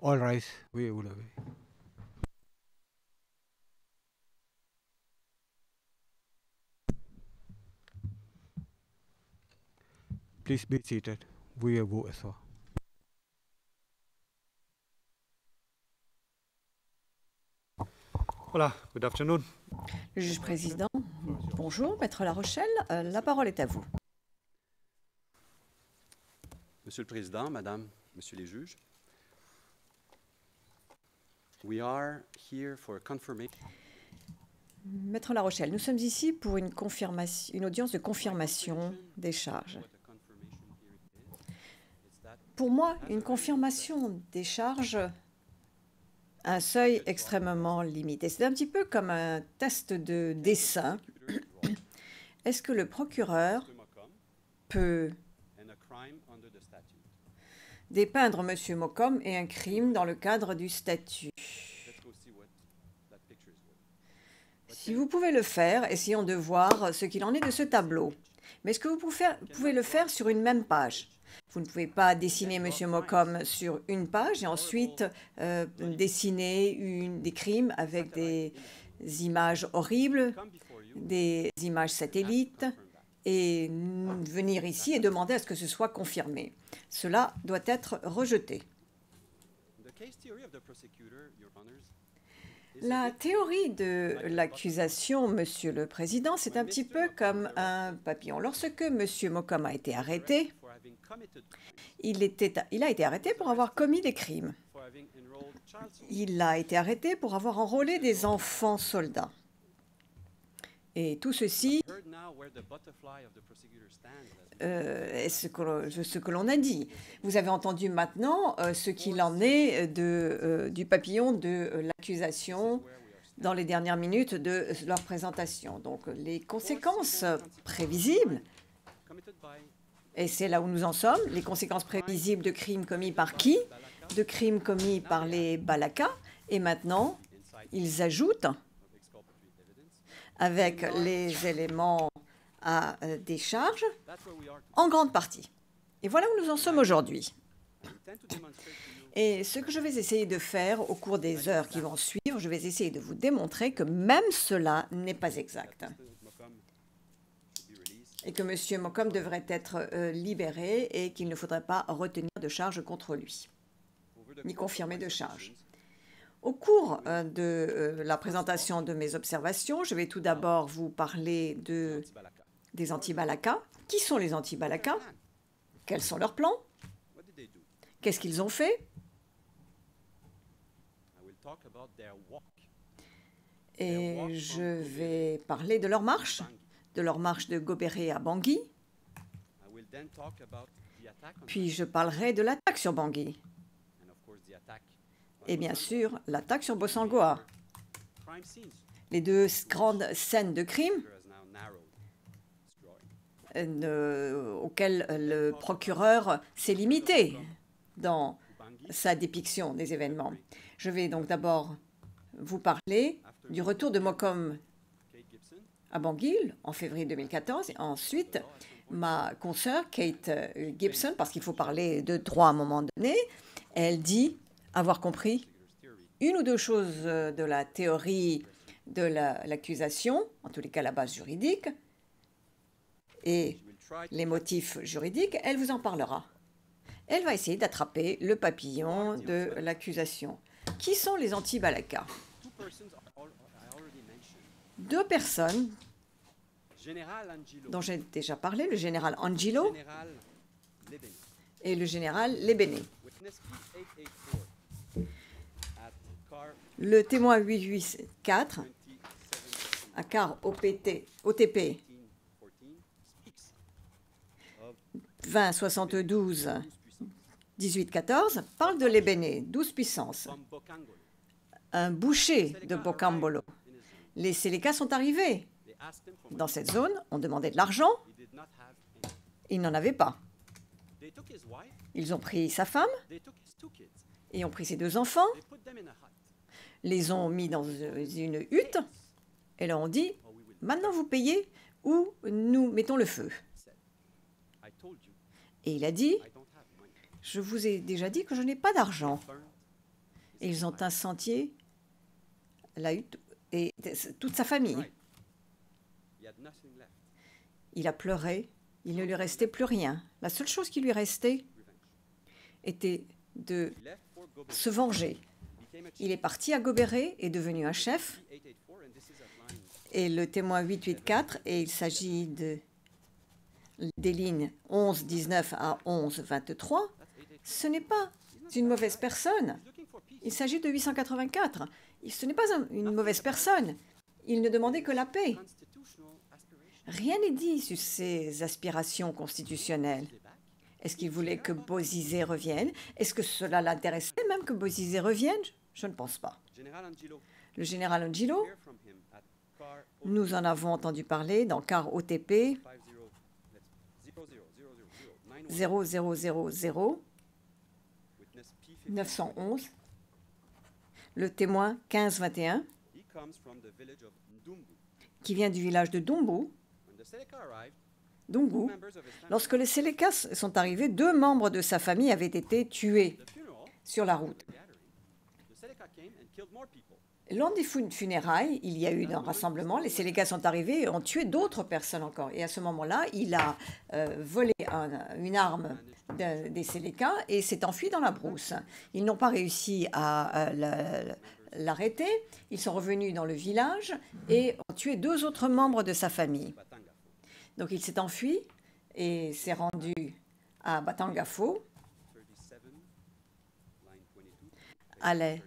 All right, oui, vous l'avez. Please be seated. Veuillez vous asseoir. Voilà, good afternoon. Le juge président, bonjour, Maître La Rochelle, la parole est à vous. Monsieur le Président, Madame, Monsieur les juges, we are here for confirmation. Maître La Rochelle, nous sommes ici pour une audience de confirmation des charges. Pour moi, une confirmation des charges a un seuil extrêmement limité. C'est un petit peu comme un test de dessin. Est-ce que le procureur peut dépeindre M. Mocom et un crime dans le cadre du statut? Si vous pouvez le faire, essayons de voir ce qu'il en est de ce tableau. Mais est-ce que vous pouvez le faire sur une même page? Vous ne pouvez pas dessiner M. Mocom sur une page et ensuite dessiner des crimes avec des images horribles, des images satellites, et venir ici et demander à ce que ce soit confirmé. Cela doit être rejeté. La théorie de l'accusation, Monsieur le Président, c'est un petit peu comme un papillon. Lorsque M. Mocom a été arrêté, il a été arrêté pour avoir commis des crimes. Il a été arrêté pour avoir enrôlé des enfants soldats. Et tout ceci est ce que l'on a dit. Vous avez entendu maintenant ce qu'il en est du papillon de l'accusation dans les dernières minutes de leur présentation. Donc les conséquences prévisibles, et c'est là où nous en sommes, les conséquences prévisibles de crimes commis par qui? De crimes commis par les Balaka. Et maintenant, ils ajoutent, avec les éléments à décharge, en grande partie. Et voilà où nous en sommes aujourd'hui. Et ce que je vais essayer de faire au cours des heures qui vont suivre, je vais essayer de vous démontrer que même cela n'est pas exact. Et que M. Mocom devrait être libéré et qu'il ne faudrait pas retenir de charge contre lui, ni confirmer de charge. Au cours de la présentation de mes observations, je vais tout d'abord vous parler des anti-Balaka. Qui sont les anti-Balaka? Quels sont leurs plans? Qu'est-ce qu'ils ont fait? Et je vais parler de leur marche de Gobéré à Bangui. Puis je parlerai de l'attaque sur Bangui. Et bien sûr, l'attaque sur Bossangoa. Les deux grandes scènes de crime auxquelles le procureur s'est limité dans sa dépiction des événements. Je vais donc d'abord vous parler du retour de Mocom à Bangui en février 2014 et ensuite ma consoeur Kate Gibson, parce qu'il faut parler de droit à un moment donné, elle dit avoir compris une ou deux choses de la théorie de l'accusation, en tous les cas la base juridique, et les motifs juridiques, elle vous en parlera. Elle va essayer d'attraper le papillon de l'accusation. Qui sont les anti-Balaka? Deux personnes dont j'ai déjà parlé, le général Angelo et le général Lebene. Le témoin 884 à car OTP 2072 1814 parle de Lebene, 12 puissance, un boucher de Bokambolo. Les Séléka sont arrivés dans cette zone, on demandait de l'argent, ils n'en avaient pas. Ils ont pris sa femme et ont pris ses deux enfants, les ont mis dans une hutte et leur ont dit « Maintenant vous payez ou nous mettons le feu ». Et il a dit « Je vous ai déjà dit que je n'ai pas d'argent. et ils ont incendié la hutte et toute sa famille. He had nothing left. Il a pleuré, il ne lui restait plus rien. La seule chose qui lui restait était de He left for Gobert, se venger. became a chief. Il est parti à Goberet, est devenu un chef, 884, and this is at line. et le témoin 884, et il s'agit des lignes 11, 19 à 11, 23, That's 884. ce n'est pas une mauvaise personne. He's looking for peace. Il s'agit de 884. Ce n'est pas une mauvaise personne. Il ne demandait que la paix. Constitutional aspiration. Rien n'est dit sur ses aspirations constitutionnelles. They're back. Est-ce qu'il voulait que Bozizé revienne? Est-ce que cela l'intéressait même que Bozizé revienne? Je ne pense pas. General Angelo, Le général Angelo, hear from him at car nous en avons entendu parler dans CAR OTP 000091. 0000 Witness P50. 911, le témoin 1521, He comes from the village of Ndumbu. qui vient du village de Dombo, When the Seleka arrived, Dungu. members of his family Lorsque les Sélékas sont arrivés, 2 membres de sa famille avaient été tués at the funeral, sur la route. the gathering, the Seleka came and killed more people. Lors des funérailles, il y a eu un rassemblement, les Sélékas sont arrivés et ont tué d'autres personnes encore. Et à ce moment-là, il a volé une arme des Sélékas et s'est enfui dans la brousse. Ils n'ont pas réussi à l'arrêter. Ils sont revenus dans le village et ont tué 2 autres membres de sa famille. Batangafo. Donc il s'est enfui et s'est rendu à Batangafo, 37, line 22. à la 38,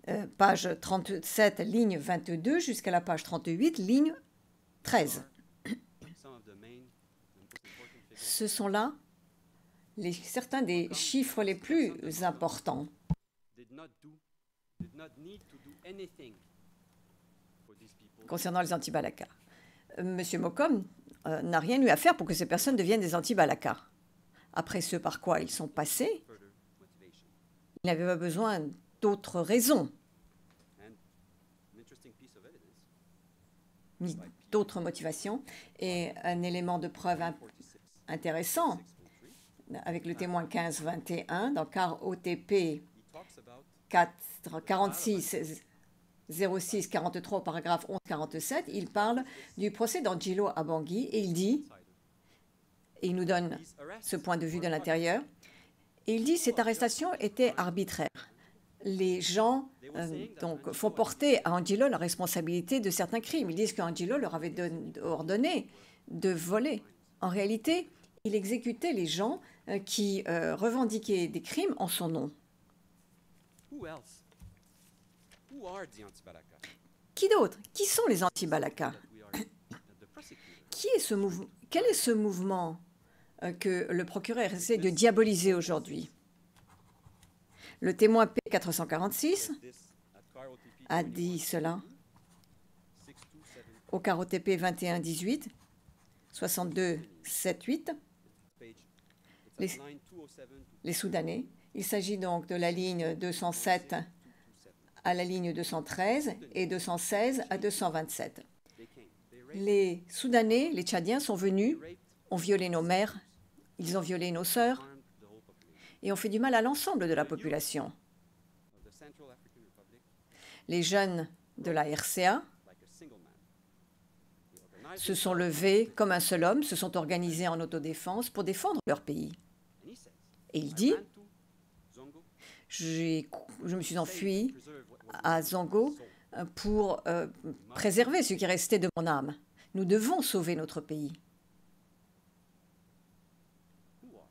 line 13. page 37, ligne 22, jusqu'à la page 38, ligne 13. Some of the main and most important figures Ce sont là certains des chiffres les plus importants. did not need to do anything for these people. Concernant les anti-Balaka. Monsieur Mokom n'a rien eu à faire pour que ces personnes deviennent des anti-Balaka. Après ce par quoi ils sont passés, Further motivation. il n'avait pas besoin d'autres raisons, And an interesting piece of evidence. ni d'autres motivations. Et un élément de preuve 46. intéressant, 603. avec le témoin 1521, dans CAR OTP He talks about 46 06 43 au paragraphe 11 47, il parle du procès d'Angelo à Bangui et il dit, et il nous donne these arrests ce point de vue de l'intérieur, et il dit cette arrestation était arbitraire. Les gens donc, font porter à Angelo la responsabilité de certains crimes. Ils disent qu'Angelo leur avait ordonné de voler. En réalité, il exécutait les gens qui revendiquaient des crimes en son nom. Who else? Who are the anti-Balaka? Qui d'autre? Qui sont les anti-Balaka? That we are that the prosecutor Quel est ce mouvement que le procureur essaie de diaboliser aujourd'hui? Le témoin P446 this at car OTP a dit cela 6278 au KROTP 2118, 62 78, page. Les- It's at line 207 to les Soudanais. Il s'agit donc de la ligne 207 227. à la ligne 213 et 216 à 227. They came. They raped, Les Soudanais, les Tchadiens sont venus, raped, ont violé nos mères, ils ont violé nos sœurs harmed the whole population et ont fait du mal à l'ensemble de la population. of the Central African Republic Les jeunes de la RCA like a single man. They organized se sont levés comme un seul homme, se sont organisés en autodéfense pour défendre leur pays. and he says, Et il I dit, ran to Zongo, je me suis enfui preserve what was à Zango pour préserver ce qui restait de mon âme. Nous devons sauver notre pays. who are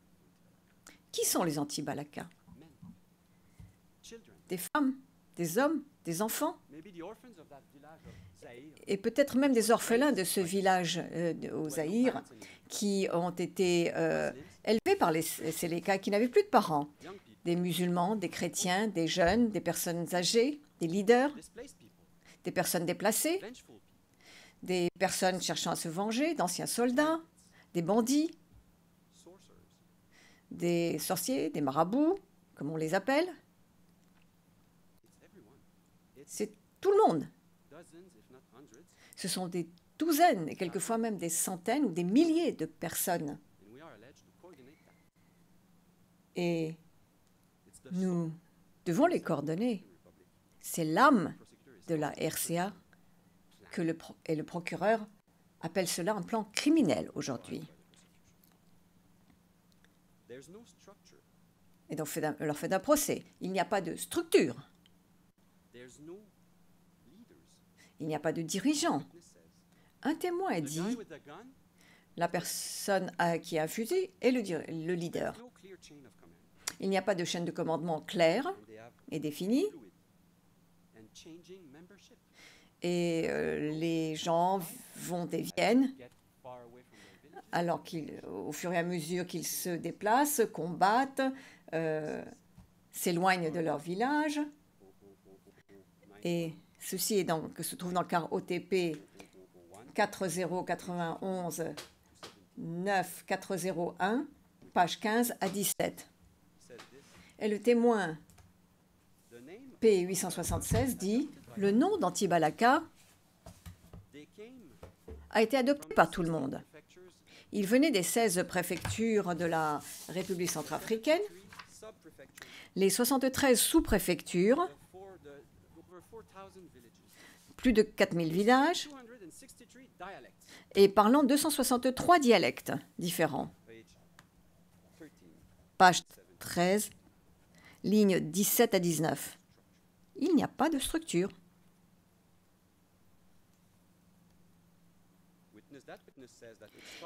Qui sont les anti-Balaka? men, children, Des femmes, des hommes, des enfants maybe the orphans of that village of Zaire, et peut-être même des orphelins de ce village au Zaïre parents and qui ont été Muslims, élevés par les Séléka, qui n'avaient plus de parents. young people, Des musulmans, des chrétiens, des jeunes, des personnes âgées, des leaders, displaced people, des personnes déplacées, vengeful people, des personnes cherchant à se venger, d'anciens soldats, des bandits, sorcerers, des sorciers, des marabouts, comme on les appelle. it's everyone. It's C'est tout le monde. dozens, if not hundreds, Ce sont des douzaines et quelquefois même des centaines ou des milliers de personnes. and we are alleged to coordinate that. Et It's the nous devons les coordonner. C'est l'âme de la RCA et le procureur appelle cela un plan criminel aujourd'hui. Et donc leur fait un procès. Il n'y a pas de structure. Il n'y a pas de dirigeant. Un témoin dit, la personne qui a un fusil est le leader. Il n'y a pas de chaîne de commandement claire et définie. Et les gens vont et viennent, alors qu'au fur et à mesure qu'ils se déplacent, combattent, s'éloignent de leur village. Et ceci est se trouve dans le car OTP 4091 9401, page 15 à 17. Et le témoin P876 dit « Le nom d'Antibalaka a été adopté par tout le monde. Il venait des 16 préfectures de la République centrafricaine, les 73 sous-préfectures, plus de 4000 villages, et parlant 263 dialectes différents. Page 13, lignes 17 à 19. Il n'y a pas de structure.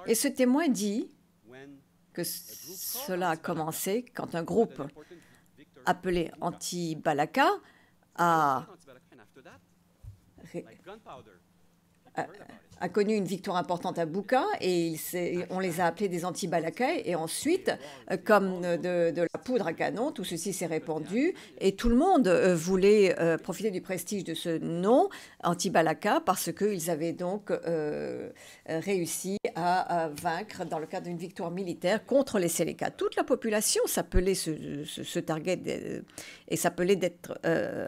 Et ce témoin dit que cela a commencé quand un groupe appelé Anti-Balaka a connu une victoire importante à Buka et on les a appelés des anti-Balaka et ensuite, comme de la poudre à canon, tout ceci s'est répandu et tout le monde voulait profiter du prestige de ce nom anti-Balaka parce qu'ils avaient donc réussi à vaincre dans le cadre d'une victoire militaire contre les Séléka. Toute la population s'appelait ce target et s'appelait d'être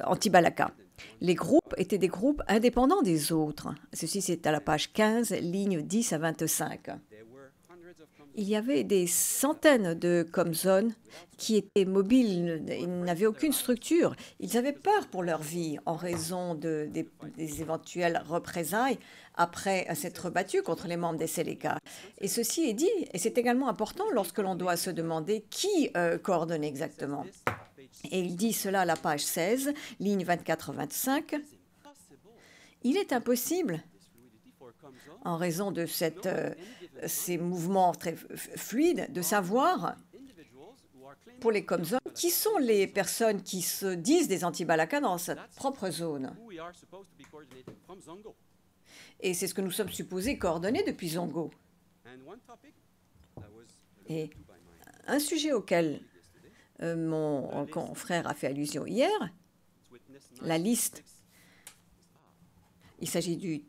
anti-Balaka. Les groupes étaient des groupes indépendants des autres. Ceci, c'est à la page 15, lignes 10 à 25. Il y avait des centaines de Comzones qui étaient mobiles, ils n'avaient aucune structure. Ils avaient peur pour leur vie en raison des éventuelles représailles après s'être battus contre les membres des Séléka. Et ceci est dit, et c'est également important lorsque l'on doit se demander qui coordonne exactement. Et il dit cela à la page 16, ligne 24-25. Il est impossible, en raison de ces mouvements très fluides, de savoir, pour les Comzones, qui sont les personnes qui se disent des anti-Balaka dans cette propre zone. Et c'est ce que nous sommes supposés coordonner depuis Zongo. Et un sujet auquel mon confrère a fait allusion hier, la liste. Il s'agit du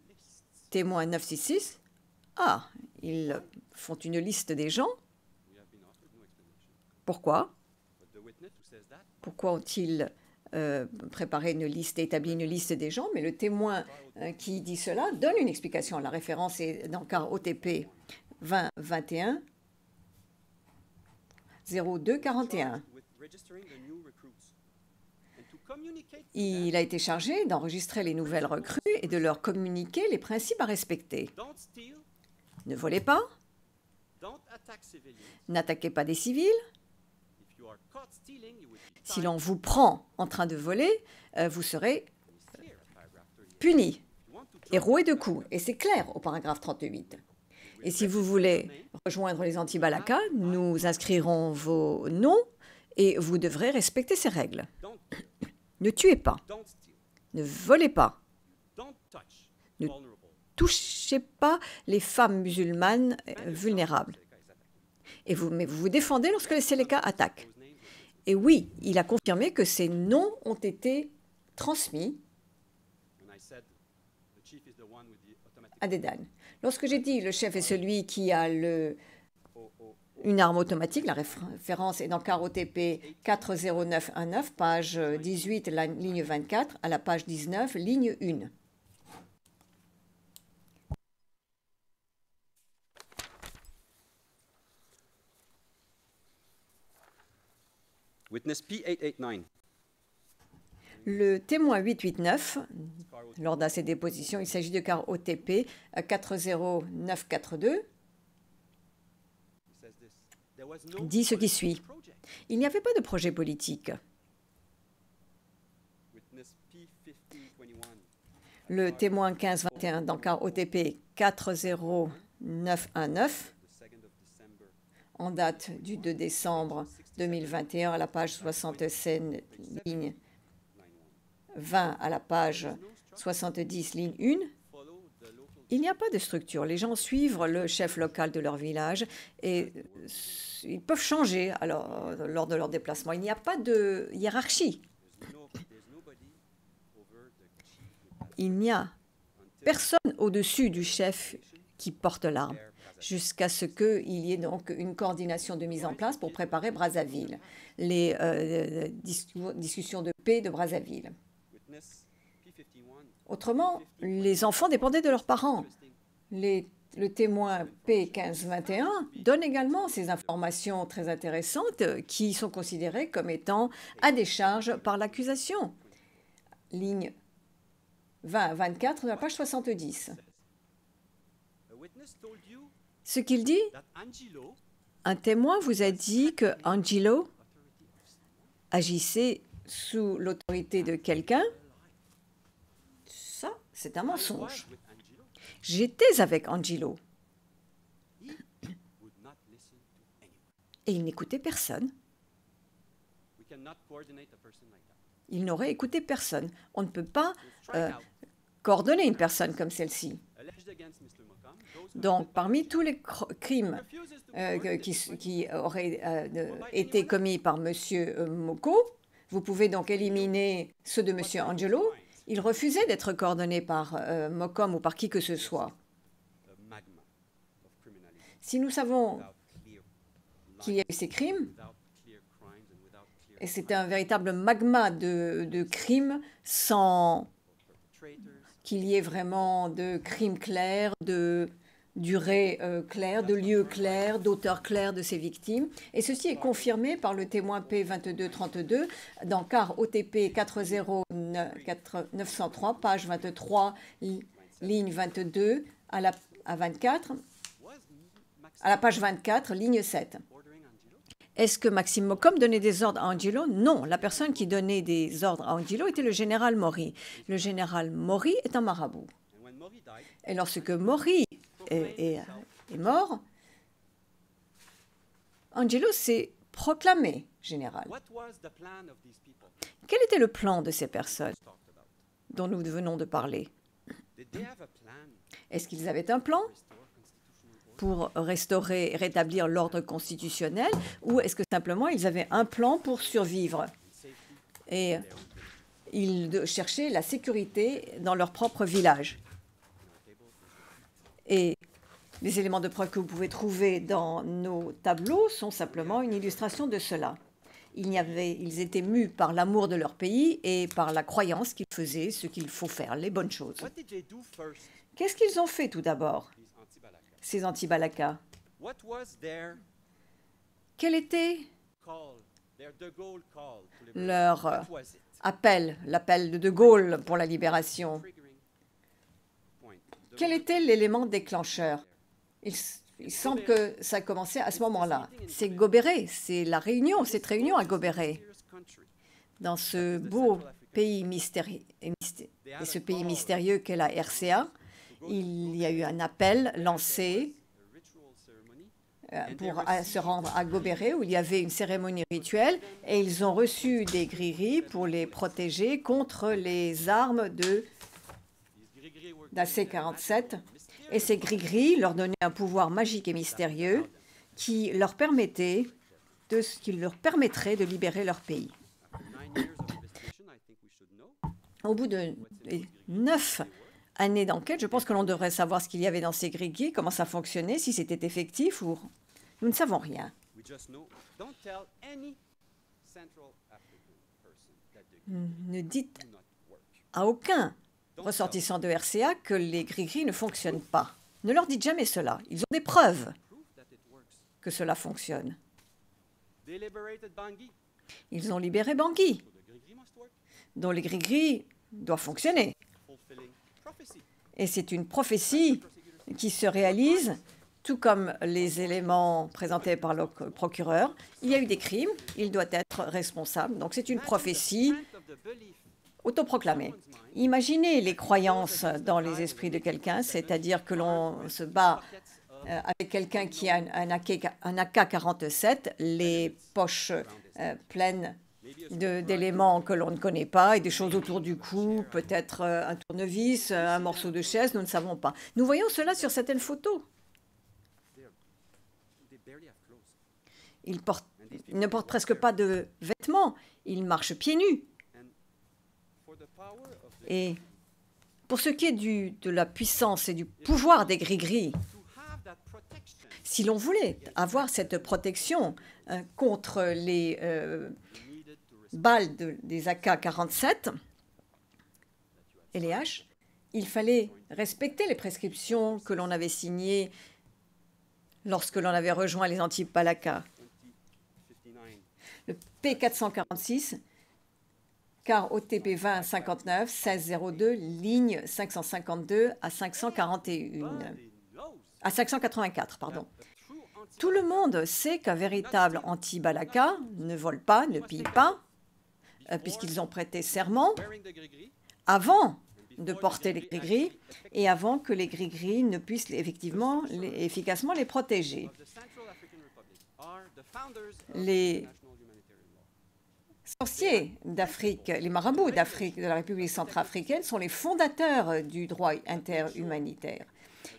témoin 966. Ah, ils font une liste des gens. Pourquoi? Pourquoi ont-ils préparé une liste, établi une liste des gens? Mais le témoin qui dit cela donne une explication. La référence est dans le cas OTP 2021 0241. Il a été chargé d'enregistrer les nouvelles recrues et de leur communiquer les principes à respecter. Ne volez pas, n'attaquez pas des civils. Si l'on vous prend en train de voler, vous serez puni et roué de coups. Et c'est clair au paragraphe 38. Et si vous voulez rejoindre les anti-Balaka, nous inscrirons vos noms et vous devrez respecter ces règles. Ne tuez pas, ne volez pas, ne touchez pas les femmes musulmanes vulnérables. Mais vous vous défendez lorsque les Séléka attaquent. Et oui, il a confirmé que ces noms ont été transmis à Dedan. Lorsque j'ai dit le chef est celui qui a une arme automatique, la référence est dans car OTP 40919, page 18, ligne 24, à la page 19, ligne 1. Witness P889. Le témoin 889, lors de ses dépositions, il s'agit de car OTP 40942, dit ce qui suit. Il n'y avait pas de projet politique. Le témoin 1521 dans car OTP 40919 en date du 2 décembre 2021 à la page 67, ligne 20 à la page 70, ligne 1. Il n'y a pas de structure. Les gens suivent le chef local de leur village et ils peuvent changer alors, lors de leur déplacement. Il n'y a pas de hiérarchie. Il n'y a personne au-dessus du chef qui porte l'arme, jusqu'à ce qu'il y ait donc une coordination de mise en place pour préparer Brazzaville, les discussions de paix de Brazzaville. Autrement, les enfants dépendaient de leurs parents. Le témoin P1521 donne également ces informations très intéressantes qui sont considérées comme étant à décharge par l'accusation. Ligne 20 à 24 de la page 70. Ce qu'il dit, un témoin vous a dit que Angelo agissait sous l'autorité de quelqu'un. Ça, c'est un mensonge. J'étais avec Angelo. Et il n'écoutait personne. Il n'aurait écouté personne. On ne peut pas coordonner une personne comme celle-ci. Donc, parmi tous les crimes qui auraient été commis par M. Moko, vous pouvez donc éliminer ceux de M. Angelo. Il refusait d'être coordonné par Mokom ou par qui que ce soit. Si nous savons qu'il y a eu ces crimes, et c'était un véritable magma de crimes sans qu'il y ait vraiment de crimes clairs, de durée claire, de lieu clair, d'auteur clair de ces victimes. Et ceci est confirmé par le témoin P2232 dans car OTP 40903, page 23, ligne 22 à 24, à la page 24, ligne 7. Est-ce que Maxime Mokom donnait des ordres à Angelo? Non, la personne qui donnait des ordres à Angelo était le général Mori. Le général Mori est un marabout. Et lorsque Mori est mort, Angelo s'est proclamé général. Quel était le plan de ces personnes dont nous venons de parler? Est-ce qu'ils avaient un plan pour restaurer et rétablir l'ordre constitutionnel, ou est-ce que simplement ils avaient un plan pour survivre et ils cherchaient la sécurité dans leur propre village? Et les éléments de preuve que vous pouvez trouver dans nos tableaux sont simplement une illustration de cela. Ils étaient mus par l'amour de leur pays et par la croyance qu'ils faisaient ce qu'il faut faire, les bonnes choses. Qu'est-ce qu'ils ont fait tout d'abord, ces anti-Balaka? Quel était leur appel, l'appel de De Gaulle pour la libération? Quel était l'élément déclencheur? Il semble que ça a commencé à ce moment-là. C'est Gobéré, c'est la réunion, cette réunion à Gobéré. Dans ce beau pays mystérieux, et ce pays mystérieux qu'est la RCA, il y a eu un appel lancé pour se rendre à Gobéré, où il y avait une cérémonie rituelle, et ils ont reçu des gris-gris pour les protéger contre les armes d'AC-47. Et ces gris-gris leur donnaient un pouvoir magique et mystérieux qui leur permettrait de libérer leur pays. Au bout de 9 années d'enquête, je pense que l'on devrait savoir ce qu'il y avait dans ces gris-gris, comment ça fonctionnait, si c'était effectif ou... Nous ne savons rien. Ne dites à aucun ressortissants de RCA que les gris-gris ne fonctionnent pas. Ne leur dites jamais cela. Ils ont des preuves que cela fonctionne. Ils ont libéré Bangui. dont les gris-gris doivent fonctionner. Et c'est une prophétie qui se réalise, tout comme les éléments présentés par le procureur. Il y a eu des crimes, il doit être responsable. Donc c'est une prophétie autoproclamée. Imaginez les croyances dans les esprits de quelqu'un, c'est-à-dire que l'on se bat avec quelqu'un qui a un AK-47, les poches pleines d'éléments que l'on ne connaît pas et des choses autour du cou, peut-être un tournevis, un morceau de chaise, nous ne savons pas. Nous voyons cela sur certaines photos. Ils ne portent presque pas de vêtements, ils marchent pieds nus. Et pour ce qui est de la puissance et du pouvoir des gris-gris, si l'on voulait avoir cette protection contre les balles des AK-47 et les haches, il fallait respecter les prescriptions que l'on avait signées lorsque l'on avait rejoint les anti-Balaka. Le P446, car OTP 2059 1602, ligne 552 à 584, pardon. Tout le monde sait qu'un véritable anti-Balaka ne vole pas, ne pille pas, puisqu'ils ont prêté serment avant de porter les gris-gris et avant que les gris-gris ne puissent efficacement les protéger. Les sorciers d'Afrique, les marabouts d'Afrique, de la République centrafricaine, sont les fondateurs du droit interhumanitaire.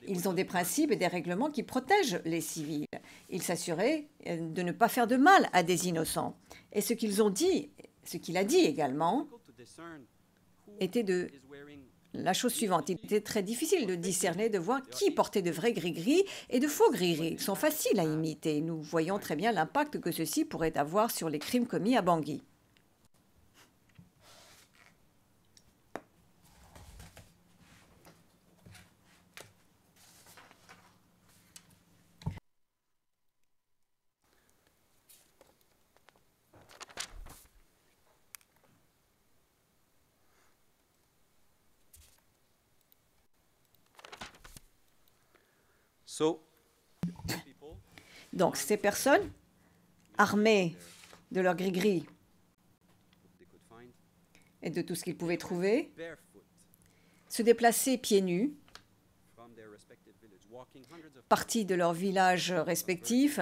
Ils ont des principes et des règlements qui protègent les civils. Ils s'assuraient de ne pas faire de mal à des innocents. Et ce qu'ils ont dit, ce qu'il a dit également, était la chose suivante. Il était très difficile de discerner, de voir qui portait de vrais gris-gris et de faux gris-gris. Ils sont faciles à imiter. Nous voyons très bien l'impact que ceci pourrait avoir sur les crimes commis à Bangui. Donc, ces personnes, armées de leur gris-gris et de tout ce qu'ils pouvaient trouver, se déplaçaient pieds nus, partis de leurs villages respectifs,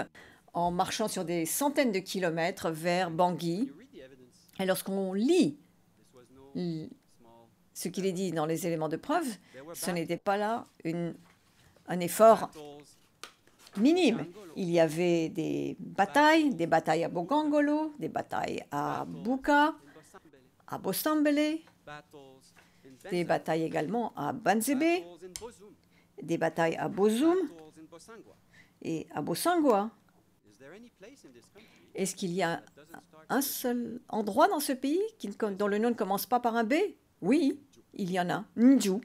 en marchant sur des centaines de kilomètres vers Bangui. Et lorsqu'on lit ce qu'il est dit dans les éléments de preuve, ce n'était pas là un effort minime. Il y avait des batailles à Bogongolo, des batailles à Buka, à Bosambele, des batailles également à Banzebe, des batailles à Bozum et à Bosangwa. Est-ce qu'il y a un seul endroit dans ce pays dont le nom ne commence pas par un B? Oui, il y en a. Ndjou.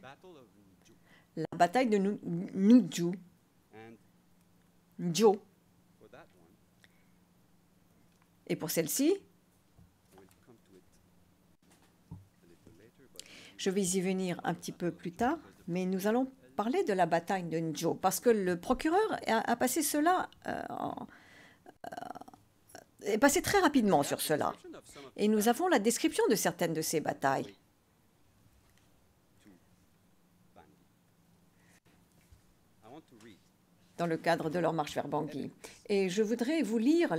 La bataille de Ndjou. Ndjo. Et pour celle-ci, je vais y venir un petit peu plus tard, mais nous allons parler de la bataille de Ndjo, parce que le procureur a passé cela, est passé très rapidement sur cela. Et nous avons la description de certaines de ces batailles. Dans le cadre de leur marche vers Bangui. Et je voudrais vous lire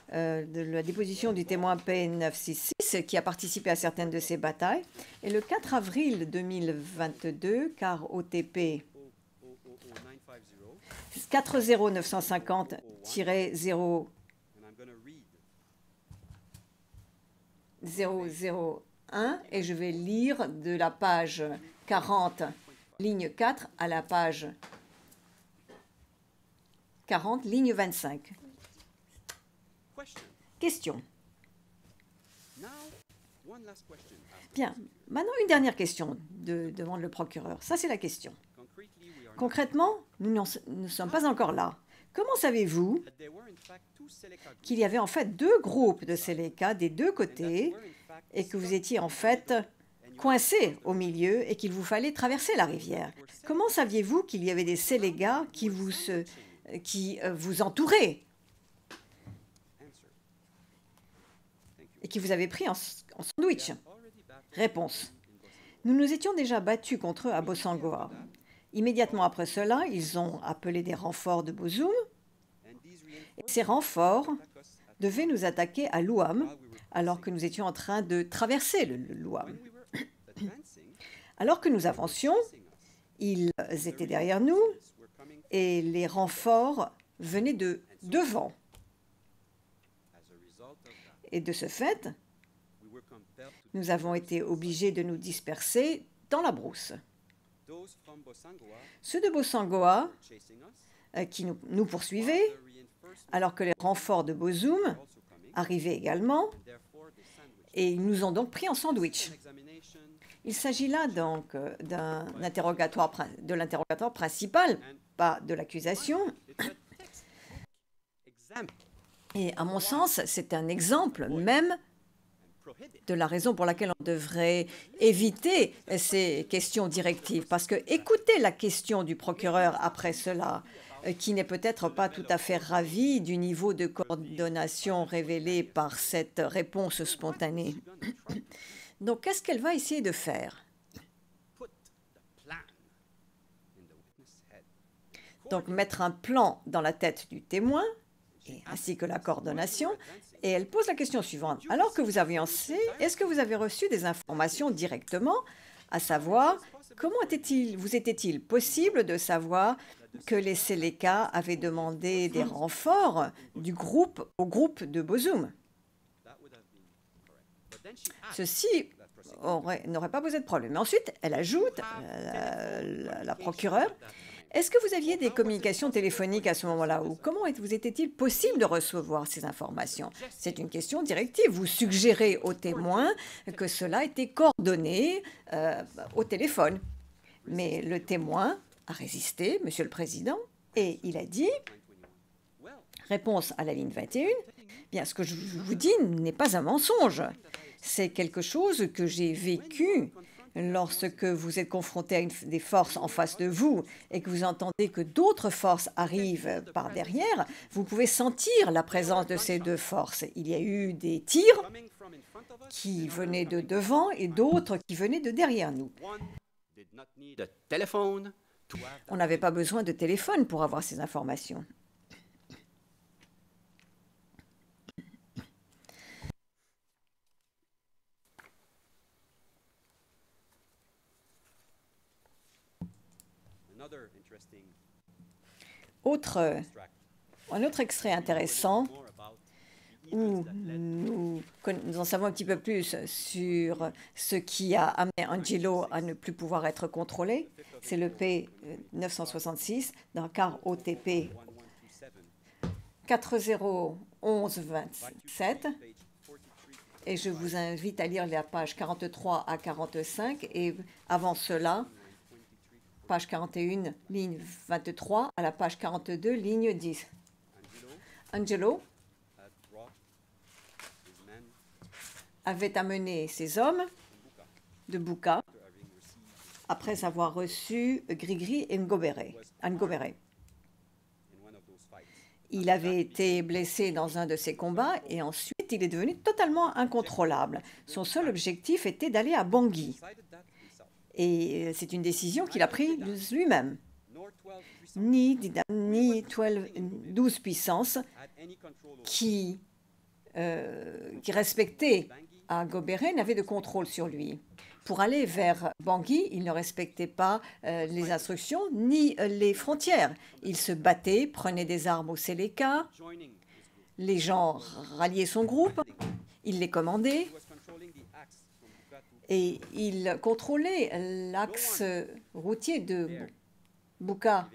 de la déposition du témoin P966 qui a participé à certaines de ces batailles. Et le 4 avril 2022, car OTP 40950-001, et je vais lire de la page 40, ligne 4, à la page 40, ligne 25. Question. Bien, maintenant une dernière question devant le procureur. Ça, c'est la question. Concrètement, nous ne sommes pas encore là. Comment savez-vous qu'il y avait en fait deux groupes de Séléka des deux côtés et que vous étiez en fait coincé au milieu et qu'il vous fallait traverser la rivière. Comment saviez-vous qu'il y avait des Sélégas qui vous entouraient et qui vous avaient pris en sandwich? Réponse. Nous nous étions déjà battus contre eux à Bossangoa. Immédiatement après cela, ils ont appelé des renforts de Bozoum. Et ces renforts devaient nous attaquer à Louam, alors que nous étions en train de traverser le Louam. Alors que nous avancions, ils étaient derrière nous et les renforts venaient de devant. Et de ce fait, nous avons été obligés de nous disperser dans la brousse. Ceux de Bossangoa qui nous poursuivaient, alors que les renforts de Bozoum arrivaient également, et ils nous ont donc pris en sandwich. Il s'agit là donc de l'interrogatoire principal, pas de l'accusation. Et à mon sens, c'est un exemple même de la raison pour laquelle on devrait éviter ces questions directives. Parce que écoutez la question du procureur après cela, qui n'est peut-être pas tout à fait ravi du niveau de coordination révélé par cette réponse spontanée. Donc, qu'est-ce qu'elle va essayer de faire? Donc, mettre un plan dans la tête du témoin, ainsi que la coordination, et elle pose la question suivante. Alors que vous avancez, est-ce que vous avez reçu des informations directement, à savoir, comment vous était-il possible de savoir que les Séléka avaient demandé des renforts au groupe de Bozoum? Ceci n'aurait pas posé de problème. Mais ensuite, elle ajoute, la procureure, est-ce que vous aviez des communications téléphoniques à ce moment-là ou comment vous était-il possible de recevoir ces informations? C'est une question directive. Vous suggérez aux témoins que cela était coordonné au téléphone. Mais le témoin a résisté, Monsieur le Président, et il a dit, réponse à la ligne 21, bien, ce que je vous dis n'est pas un mensonge. C'est quelque chose que j'ai vécu lorsque vous êtes confronté à des forces en face de vous et que vous entendez que d'autres forces arrivent par derrière, vous pouvez sentir la présence de ces deux forces. Il y a eu des tirs qui venaient de devant et d'autres qui venaient de derrière nous. On n'avait pas besoin de téléphone pour avoir ces informations. Un autre extrait intéressant où nous en savons un petit peu plus sur ce qui a amené Angelo à ne plus pouvoir être contrôlé. C'est le P966 dans car OTP 401127. Et je vous invite à lire la page 43 à 45 et avant cela, page 41, ligne 23, à la page 42, ligne 10. Angelo avait amené ses hommes de Buka après avoir reçu Grigri et Ngobere. Il avait été blessé dans un de ces combats et ensuite il est devenu totalement incontrôlable. Son seul objectif était d'aller à Bangui. Et c'est une décision qu'il a prise lui-même. Ni 12 puissances qui respectaient à Ngobere n'avaient de contrôle sur lui. Pour aller vers Bangui, il ne respectait pas les instructions ni les frontières. Il se battait, prenait des armes au Séléka. Les gens ralliaient son groupe. Il les commandait. Et il contrôlait l'axe routier de Buka.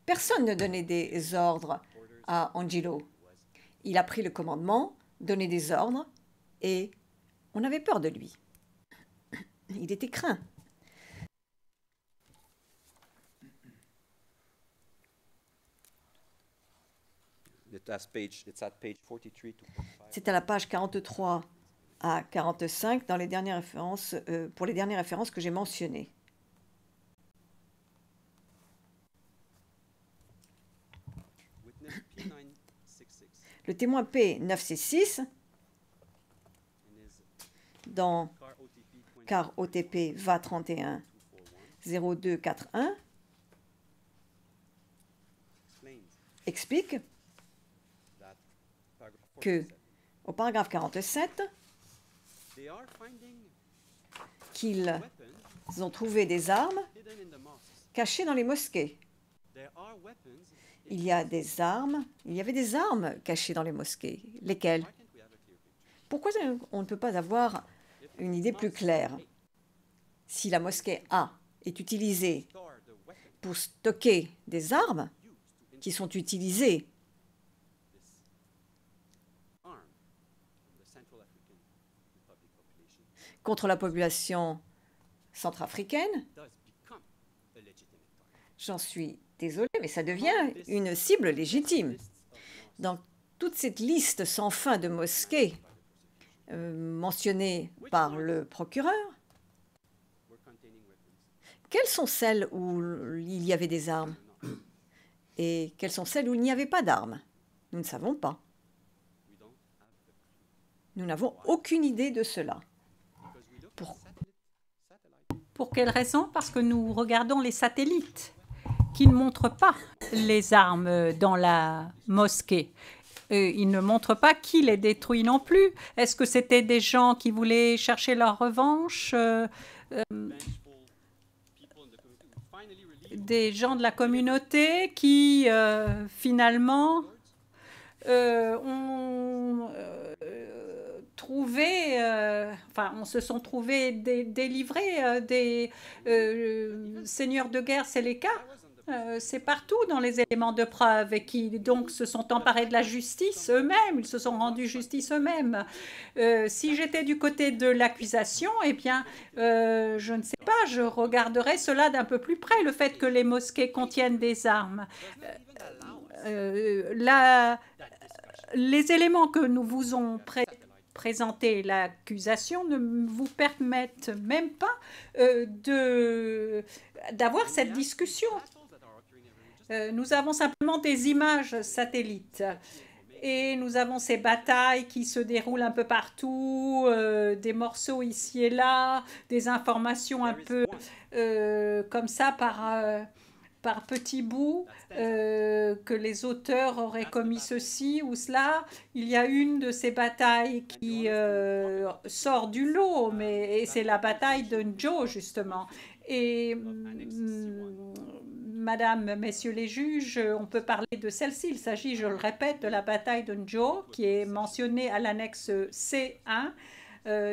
Personne ne donnait des ordres à Angelo. Il a pris le commandement, donné des ordres, et on avait peur de lui. Il était craint. C'est à la page 43 à 45 dans les dernières références, pour les dernières références que j'ai mentionnées. Witness P966 Le témoin P966 in his dans car OTP CAR OTP VA31 0241 explains explique that paragraph que 47, au paragraphe 47 they are finding qu'ils weapons ont trouvé des armes hidden in the mosques. cachées dans les mosquées. There are weapons. Il y avait des armes cachées dans les mosquées. Lesquelles? Why can't we have a clear picture? Pourquoi on ne peut pas avoir une idée plus claire? Si la mosquée A est utilisée Store the weapon pour stocker des armes used to qui sont utilisées this arm from the Central African Republic population contre la population centrafricaine, does become a legitimate target. j'en suis désolée, mais ça devient une cible légitime. Lists of mosques Dans toute cette liste sans fin de mosquées by the prosecution mentionnées par le procureur, were containing weapons quelles sont celles où il y avait des armes or not. et quelles sont celles où il n'y avait pas d'armes? Nous ne savons pas. We don't have a clue Nous n'avons aucune idée de cela. because we look Pour- at satellite. Pour quelle raison? Parce que nous regardons les satellites qui ne montrent pas les armes dans la mosquée. Ils ne montrent pas qui les détruit non plus. Est-ce que c'était des gens qui voulaient chercher leur revanche, Vengeful people in the community who finally relieved des gens de la communauté qui finalement ont trouvé, on se sont trouvés délivrés des seigneurs de guerre Séléka. C'est partout dans les éléments de preuve et qui donc se sont emparés de la justice eux-mêmes, ils se sont rendus justice eux-mêmes. Si j'étais du côté de l'accusation, eh bien, je ne sais pas, je regarderais cela d'un peu plus près, le fait que les mosquées contiennent des armes. Les éléments que nous vous ont présentés, l'accusation, ne vous permettent même pas d'avoir cette discussion. Nous avons simplement des images satellites et nous avons ces batailles qui se déroulent un peu partout, des morceaux ici et là, des informations un peu comme ça par petits bouts, que les auteurs auraient commis ceci ou cela. Il y a une de ces batailles qui sort du lot, et c'est la bataille de Njo, justement. Et Madame, Messieurs les juges, on peut parler de celle-ci. Il s'agit, je le répète, de la bataille de Njo, qui est mentionnée à l'annexe C1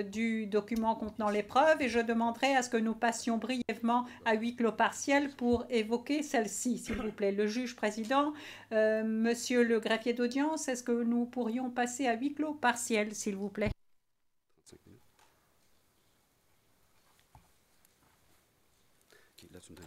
du document contenant les preuves, et je demanderai à ce que nous passions brièvement à huis clos partiel pour évoquer celle-ci, s'il vous plaît. Le juge président, monsieur le greffier d'audience, est-ce que nous pourrions passer à huis clos partiel, s'il vous plaît? 35 minutes. Ok, là, tu me donnes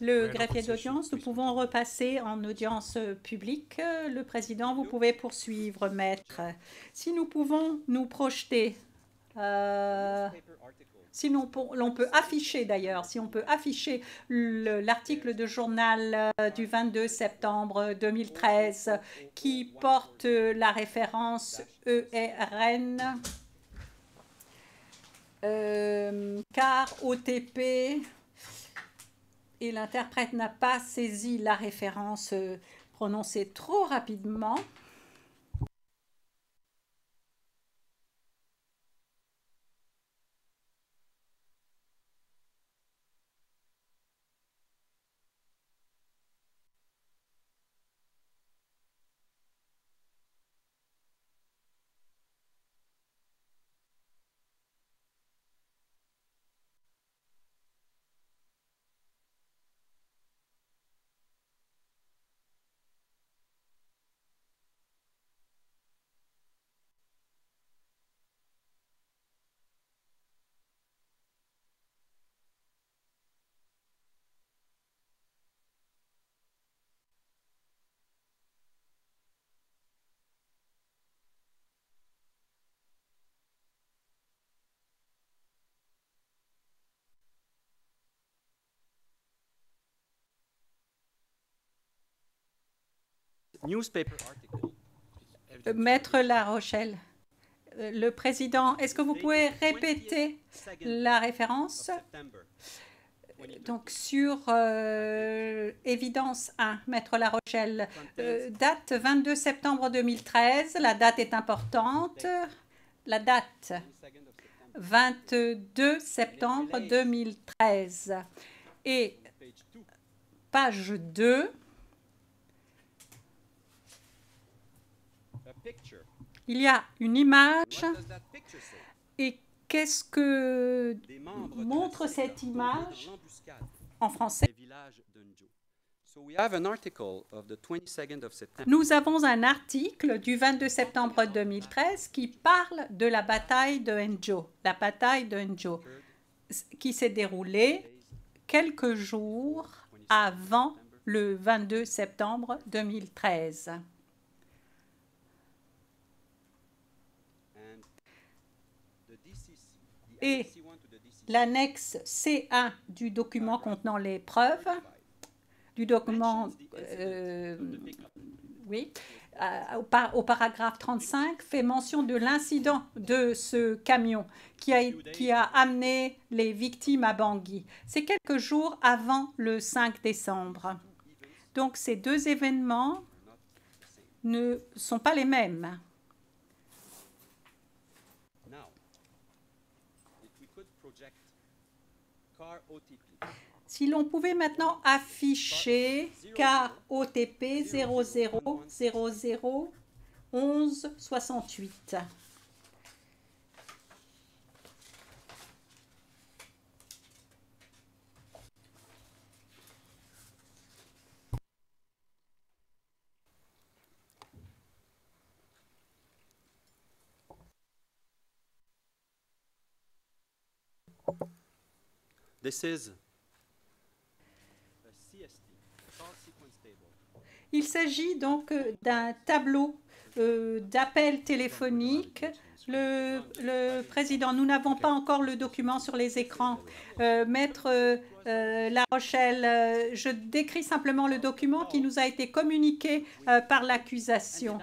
Le greffier d'audience, nous pouvons repasser en audience publique. Le président, vous pouvez poursuivre, maître. Si nous pouvons nous projeter, sinon l'on peut afficher d'ailleurs, si on peut afficher l'article de journal du 22 septembre 2013 qui porte la référence ERN, car OTP et l'interprète n'a pas saisi la référence prononcée trop rapidement. Newspaper article. Maître La Rochelle, le président, est-ce que vous pouvez répéter la référence? Donc, sur évidence 1, Maître La Rochelle, date 22 septembre 2013, la date est importante. La date 22 septembre 2013. Et page 2, il y a une image. Et qu'est-ce que montre cette image en français? Nous avons un article du 22 septembre 2013 qui parle de la bataille de Njo. La bataille de Njo qui s'est déroulée quelques jours avant le 22 septembre 2013. Et l'annexe C1 du document contenant les preuves, du document, au paragraphe 35, fait mention de l'incident de ce camion qui a amené les victimes à Bangui. C'est quelques jours avant le 5 décembre. Donc ces deux événements ne sont pas les mêmes. Si l'on pouvait maintenant afficher car OTP 00001168. Il s'agit donc d'un tableau d'appel téléphonique. Le président, nous n'avons pas encore le document sur les écrans. Maître La Rochelle, je décris simplement le document qui nous a été communiqué par l'accusation.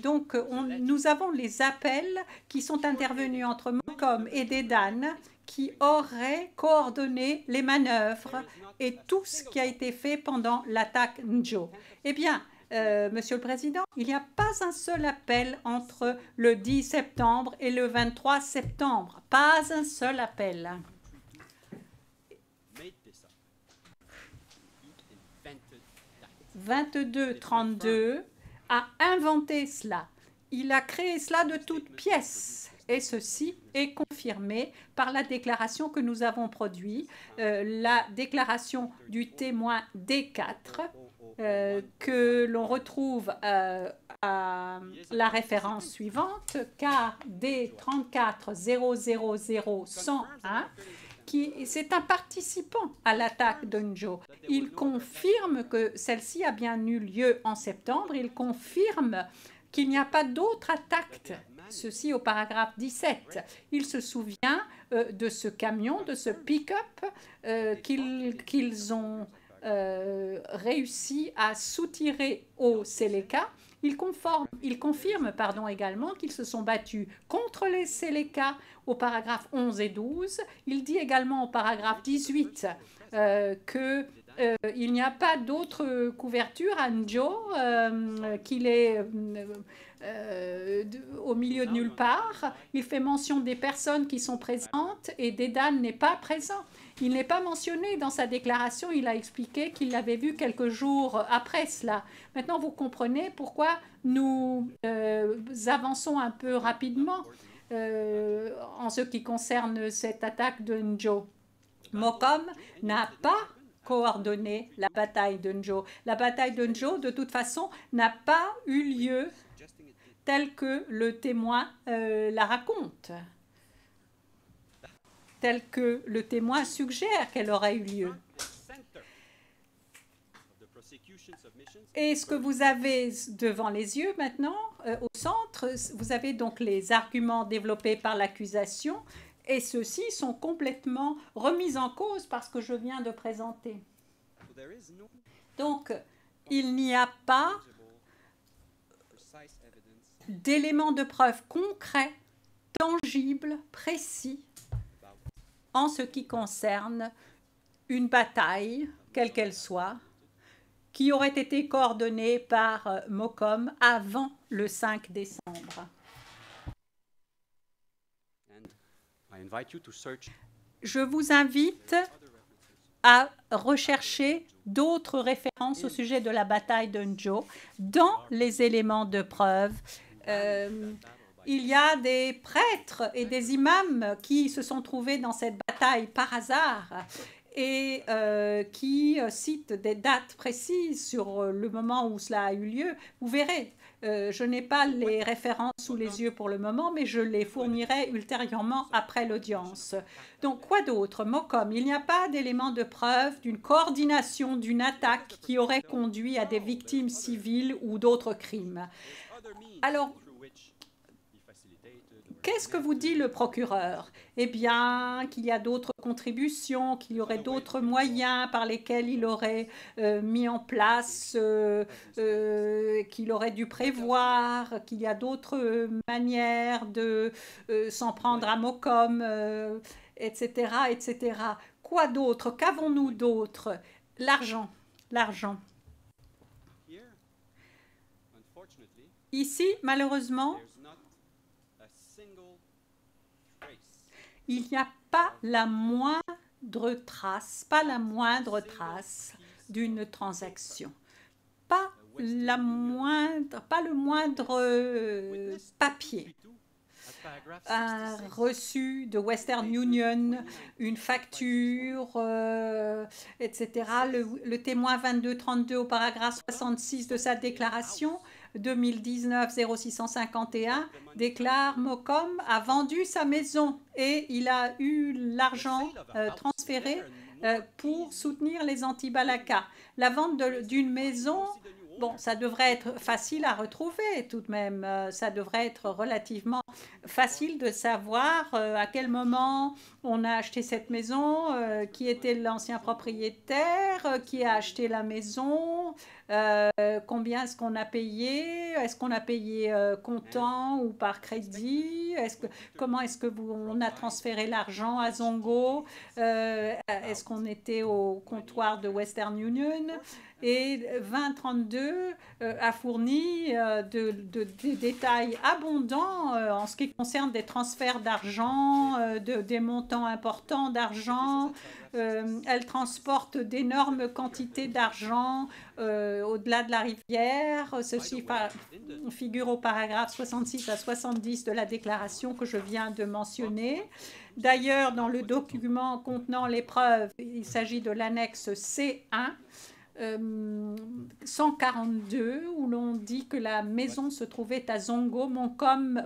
Donc, nous avons les appels qui sont intervenus entre Mokom et Dedan qui auraient coordonné les manœuvres et tout ce qui a été fait pendant l'attaque Njo. Eh bien, Monsieur le Président, il n'y a pas un seul appel entre le 10 septembre et le 23 septembre. Pas un seul appel. 2232 a inventé cela. Il a créé cela de toutes pièces. Et ceci est confirmé par la déclaration que nous avons produite, la déclaration du témoin D4, que l'on retrouve à la référence suivante, car D 34 000 101, c'est un participant à l'attaque d'Unjo. Il confirme que celle-ci a bien eu lieu en septembre. Il confirme qu'il n'y a pas d'autre attaque. Ceci au paragraphe 17. Il se souvient de ce camion, de ce pick-up qu'ils ont réussi à soutirer au Seleka. Il confirme également qu'ils se sont battus contre les Seleka au paragraphe 11 et 12. Il dit également au paragraphe 18 qu'il n'y a pas d'autre couverture à Njo, qu'il est au milieu de nulle part. Il fait mention des personnes qui sont présentes et Dedan n'est pas présent. Il n'est pas mentionné dans sa déclaration, il a expliqué qu'il l'avait vu quelques jours après cela. Maintenant, vous comprenez pourquoi nous avançons un peu rapidement en ce qui concerne cette attaque de Njo. Mokom n'a pas coordonné la bataille de Njo. La bataille de Njo, de toute façon, n'a pas eu lieu tel que le témoin la raconte, tel que le témoin suggère qu'elle aurait eu lieu. Et ce que vous avez devant les yeux maintenant, au centre, vous avez donc les arguments développés par l'accusation et ceux-ci sont complètement remis en cause par ce que je viens de présenter. Donc, il n'y a pas d'éléments de preuve concrets, tangibles, précis en ce qui concerne une bataille, quelle qu'elle soit, qui aurait été coordonnée par Mokom avant le 5 décembre. Je vous invite à rechercher d'autres références au sujet de la bataille de Njo dans les éléments de preuve. Il y a des prêtres et des imams qui se sont trouvés dans cette bataille par hasard et qui citent des dates précises sur le moment où cela a eu lieu. Vous verrez, je n'ai pas les références sous les yeux pour le moment, mais je les fournirai ultérieurement après l'audience. Donc, quoi d'autre? Mokom, il n'y a pas d'éléments de preuve d'une coordination d'une attaque qui aurait conduit à des victimes civiles ou d'autres crimes. Alors, qu'est-ce que vous dit le procureur? Eh bien, qu'il y a d'autres contributions, qu'il y aurait d'autres moyens par lesquels il aurait mis en place, qu'il aurait dû prévoir, qu'il y a d'autres manières de s'en prendre à Mokom, etc., etc. Quoi d'autre? Qu'avons-nous d'autre? L'argent, l'argent. Ici, malheureusement, il n'y a pas la moindre trace, d'une transaction, pas le moindre papier, un reçu de Western Union, une facture, etc. Le témoin 2232 au paragraphe 66 de sa déclaration 2019-0651 déclare Mokom a vendu sa maison et il a eu l'argent transféré pour soutenir les anti-Balaka. La vente d'une maison, bon, ça devrait être facile à retrouver tout de même. Ça devrait être relativement facile de savoir à quel moment on a acheté cette maison, qui était l'ancien propriétaire, qui a acheté la maison, combien est-ce qu'on a payé, est-ce qu'on a payé comptant ou par crédit, comment est-ce que on a transféré l'argent à Zongo, est-ce qu'on était au comptoir de Western Union. Et 2032 a fourni des détails abondants en ce qui concerne des transferts d'argent, des montants importants d'argent. Elle transporte d'énormes quantités d'argent au-delà de la rivière. Ceci figure au paragraphe 66 à 70 de la déclaration que je viens de mentionner. D'ailleurs, dans le document contenant les preuves, il s'agit de l'annexe C1, 142 où l'on dit que la maison se trouvait à Zongo. Mokom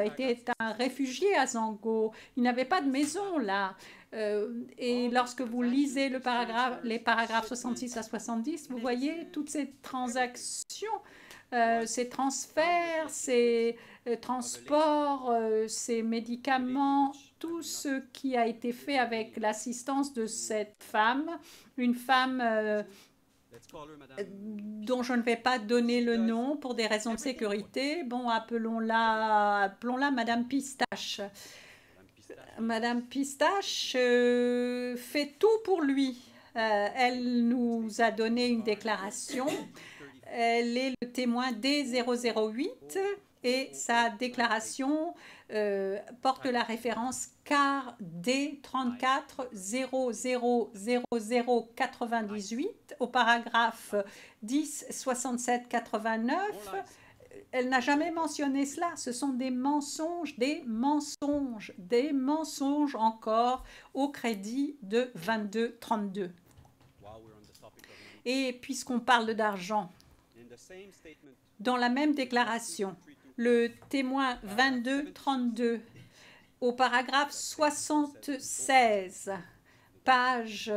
était un réfugié à Zongo. Il n'avait pas de maison là. Et lorsque vous lisez les paragraphes 66 à 70, vous voyez toutes ces transactions, ces transferts, ces transports, ces médicaments, tout ce qui a été fait avec l'assistance de cette femme, une femme dont je ne vais pas donner le nom pour des raisons de sécurité. Bon, appelons-la Madame Pistache. Madame Pistache fait tout pour lui. Elle nous a donné une déclaration. Elle est le témoin D008 et sa déclaration porte la référence CAR D34 000098 au paragraphe 10 67 89. Elle n'a jamais mentionné cela. Ce sont des mensonges, des mensonges encore au crédit de 2232. Et puisqu'on parle d'argent, dans la même déclaration, le témoin 2232, au paragraphe 76, page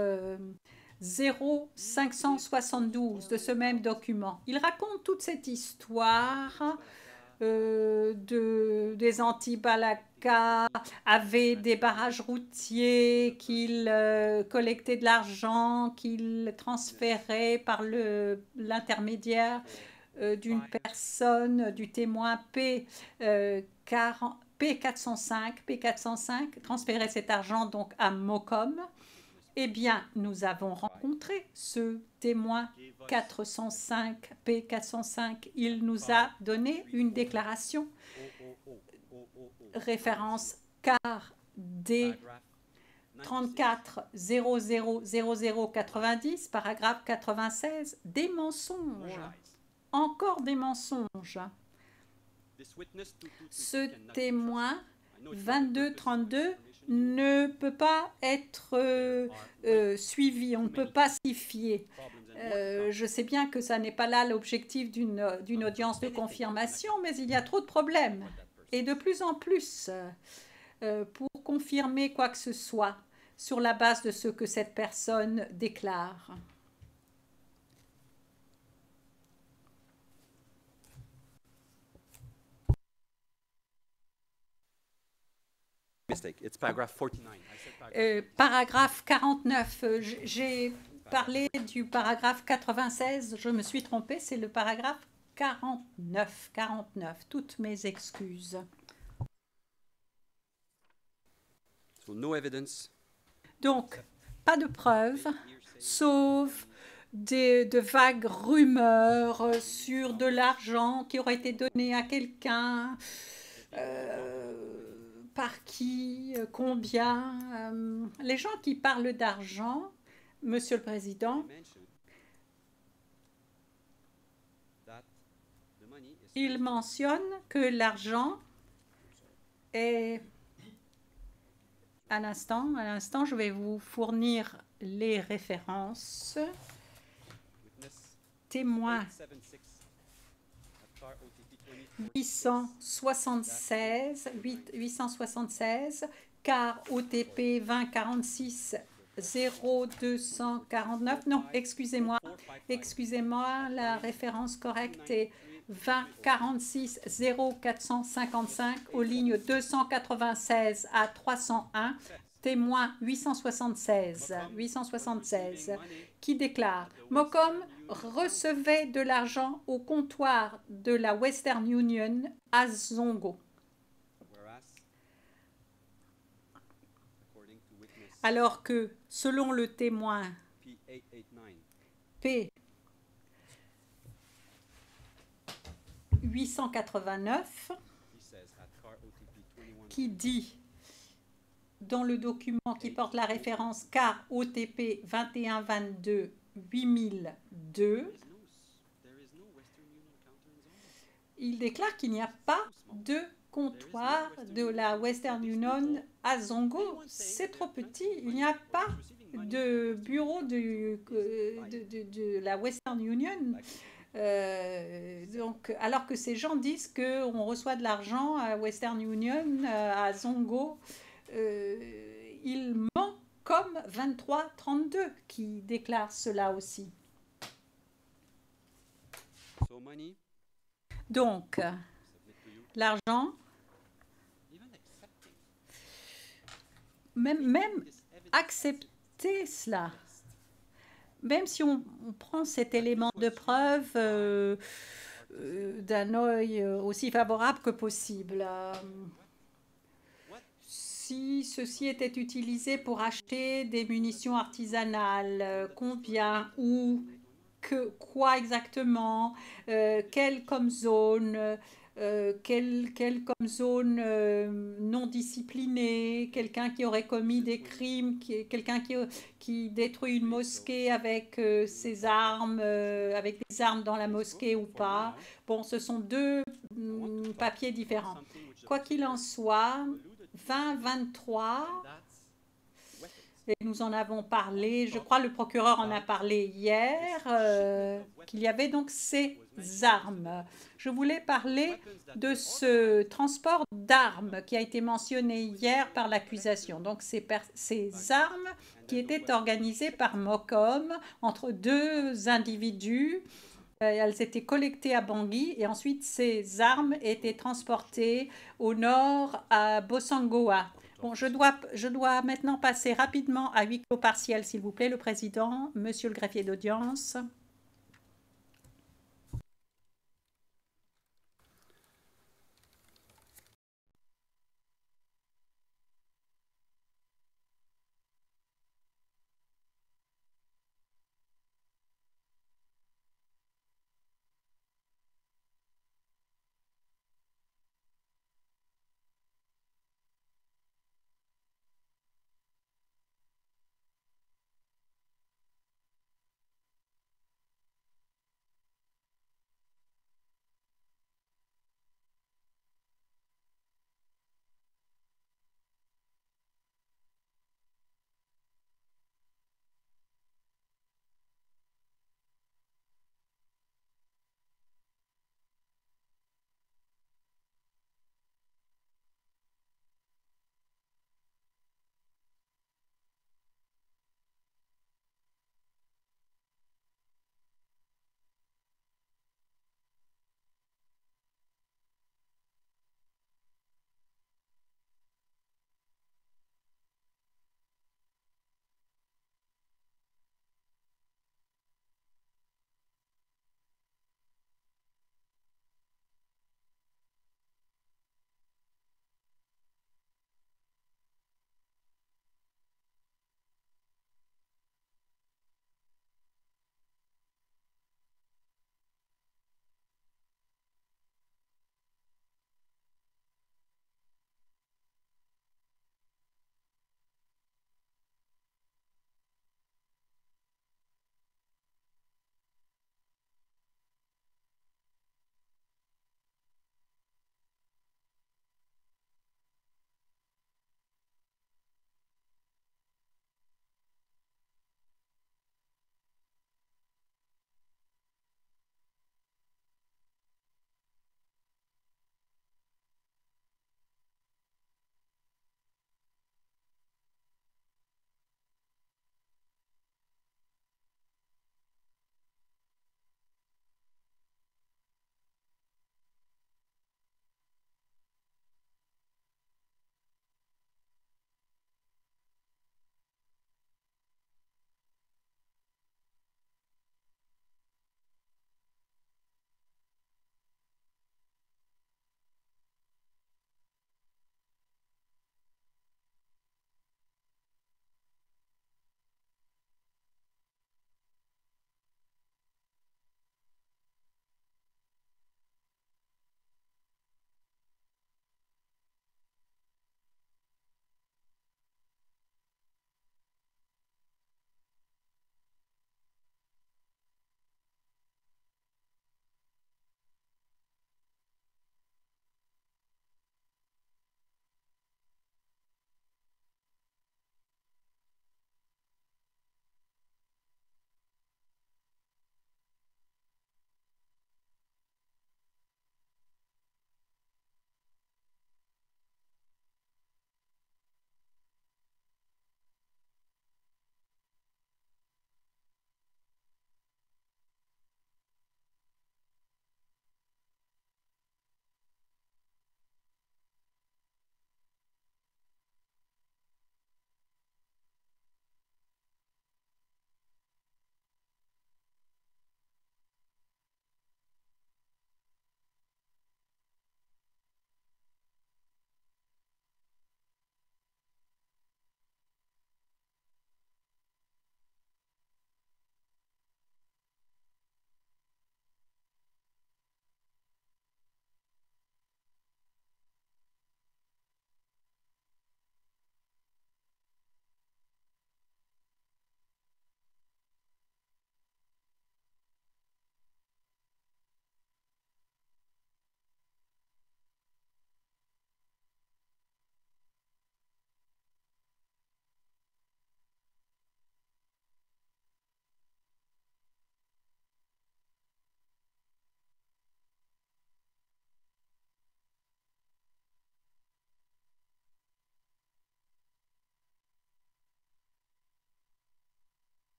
0572 de ce même document, il raconte toute cette histoire des anti-Balaka, avaient des barrages routiers, qu'ils collectaient de l'argent, qu'ils transféraient par l'intermédiaire d'une personne, du témoin P405, transférait cet argent donc à Mocom. Eh bien, nous avons rencontré ce témoin P405. Il nous a donné une déclaration, référence CAR D 34 000090, paragraphe 96, des mensonges. Encore des mensonges. Ce témoin 2232 ne peut pas être suivi, on ne peut pas s'y fier. Je sais bien que ça n'est pas là l'objectif d'une audience de confirmation, mais il y a trop de problèmes. Et de plus en plus, pour confirmer quoi que ce soit sur la base de ce que cette personne déclare. Paragraphe 49. J'ai parlé du paragraphe 96. Je me suis trompée. C'est le paragraphe 49. Toutes mes excuses. Donc, pas de preuves, sauf de vagues rumeurs sur de l'argent qui aurait été donné à quelqu'un. Par qui, combien. Les gens qui parlent d'argent, Monsieur le Président, ils mentionnent que l'argent est... À l'instant, je vais vous fournir les références. Témoin 876, car OTP 2046 0249. Non, excusez-moi, la référence correcte est 2046 0455 aux lignes 296 à 301. Témoin 876, qui déclare « Mocom recevait de l'argent au comptoir de la Western Union à Zongo. » Alors que, selon le témoin P 889, qui dit dans le document qui porte la référence CAR OTP 2122 8002, il déclare qu'il n'y a pas de comptoir de la Western Union à Zongo. C'est trop petit. Il n'y a pas de bureau de la Western Union. Donc, alors que ces gens disent qu'on reçoit de l'argent à Western Union, à Zongo, ils mentent comme 23-32 qui déclare cela aussi. So money, Donc, submit to you, l'argent, even accepting même this evidence accepter cela, même si on prend cet élément de preuve d'un œil aussi favorable que possible. Si ceci était utilisé pour acheter des munitions artisanales, combien, où, quoi exactement, quelle comme zone, quelle comme zone non disciplinée, quelqu'un qui aurait commis des crimes, quelqu'un qui détruit une mosquée avec ses armes, avec des armes dans la mosquée ou pas. Bon, ce sont deux papiers différents. something which the Quoi qu'il en soit, alluded to, 2023, and that's weapons. et nous en avons parlé, je crois le procureur en a parlé hier, qu'il y avait donc ces armes. Je voulais parler de ce transport d'armes qui a été mentionné hier par l'accusation. Donc ces armes qui étaient organisées par Mocom entre deux individus. Elles étaient collectées à Bangui et ensuite ces armes étaient transportées au nord à Bossangoa. Bon, je dois maintenant passer rapidement à huis clos partiel, s'il vous plaît, le président, monsieur le greffier d'audience.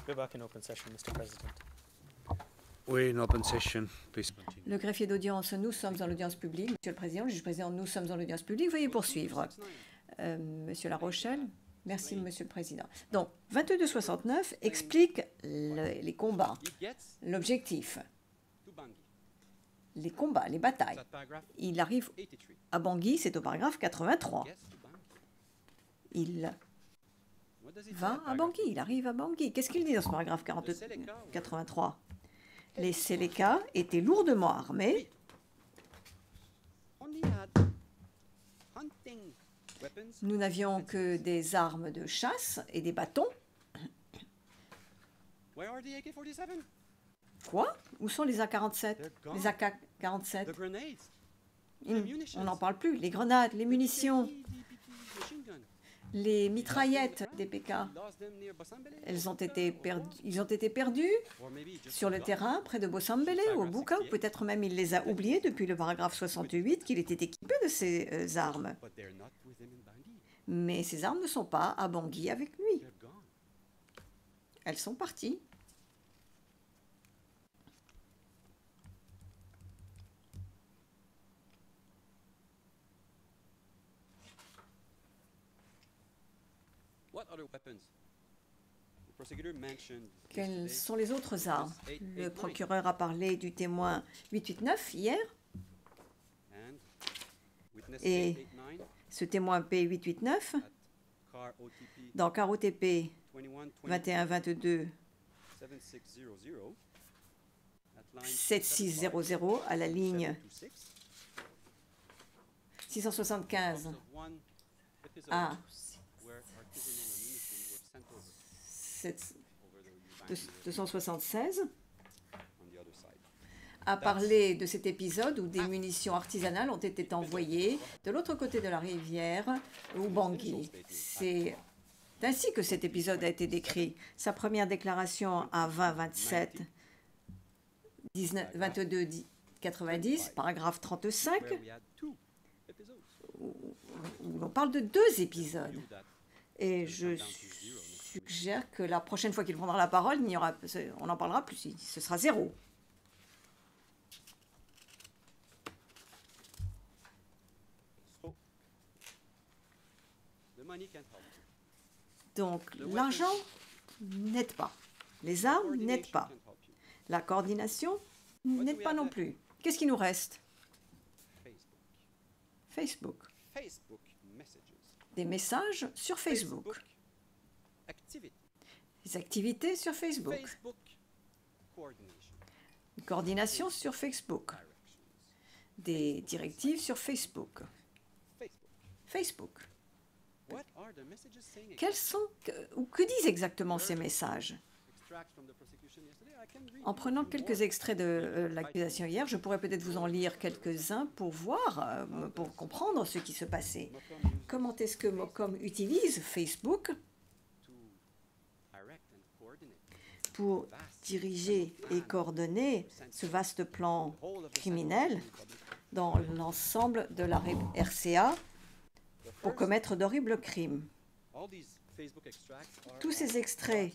We're back in open session, Mr. President. We're in open session. Please continue. Le greffier d'audience, nous sommes dans l'audience publique. Monsieur le Président, le juge président, nous sommes dans l'audience publique. Veuillez poursuivre. Monsieur Larochelle. Merci, Monsieur le Président. Donc, 2269 explique les combats, l'objectif, les combats, les batailles. Il arrive à Bangui, c'est au paragraphe 83. Il va à Bangui, il arrive à Bangui. Qu'est-ce qu'il dit dans ce paragraphe 83? Les Séléka étaient lourdement armés. Nous n'avions que des armes de chasse et des bâtons. Quoi? Où sont les AK-47? Les AK-47? On n'en parle plus. Les grenades, les munitions, les mitraillettes des PK. Ils ont été perdus sur le terrain près de Bossambélé, au Bouka, ou peut-être même il les a oubliés depuis le paragraphe 68 qu'il était équipé de ces armes. Mais ces armes ne sont pas à Bangui avec lui. Elles sont parties. Quelles sont les autres armes? Le procureur a parlé du témoin 889 hier. Et ce témoin P889, dans car OTP 2122 7600 à la ligne 675 à 276 a parlé de cet épisode où des munitions artisanales ont été envoyées de l'autre côté de la rivière, au Bangui. C'est ainsi que cet épisode a été décrit. Sa première déclaration à 20-27, 22-90, paragraphe 35, où on parle de 2 épisodes. Et je suggère que la prochaine fois qu'il prendra la parole, on n'en parlera plus, ce sera 0. Donc, l'argent n'aide pas. Les armes n'aident pas. La coordination n'aide pas non plus. Qu'est-ce qui nous reste? Facebook. Des messages sur Facebook. Des activités sur Facebook. Une coordination sur Facebook. Des directives sur Facebook. Facebook. Quels sont, ou que disent exactement ces messages? En prenant quelques extraits de l'accusation hier, je pourrais peut-être vous en lire quelques-uns pour voir, pour comprendre ce qui se passait. Comment est-ce que Mocom utilise Facebook pour diriger et coordonner ce vaste plan criminel dans l'ensemble de la RCA pour commettre d'horribles crimes? Tous ces extraits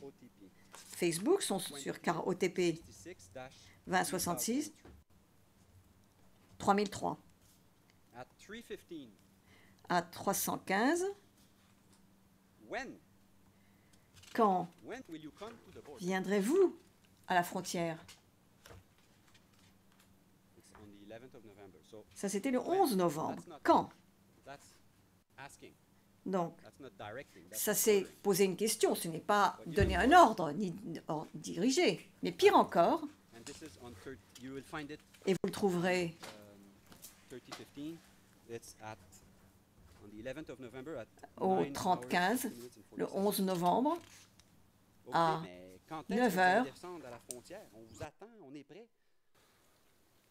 Facebook sont sur car OTP 2066 3003. À 315, quand viendrez-vous à la frontière? Ça, c'était le 11 novembre. Quand? Donc, ça c'est poser une question, ce n'est pas donner un ordre, ni diriger. Mais pire encore, et vous le trouverez au 30-15, le 11 novembre, à 9 h.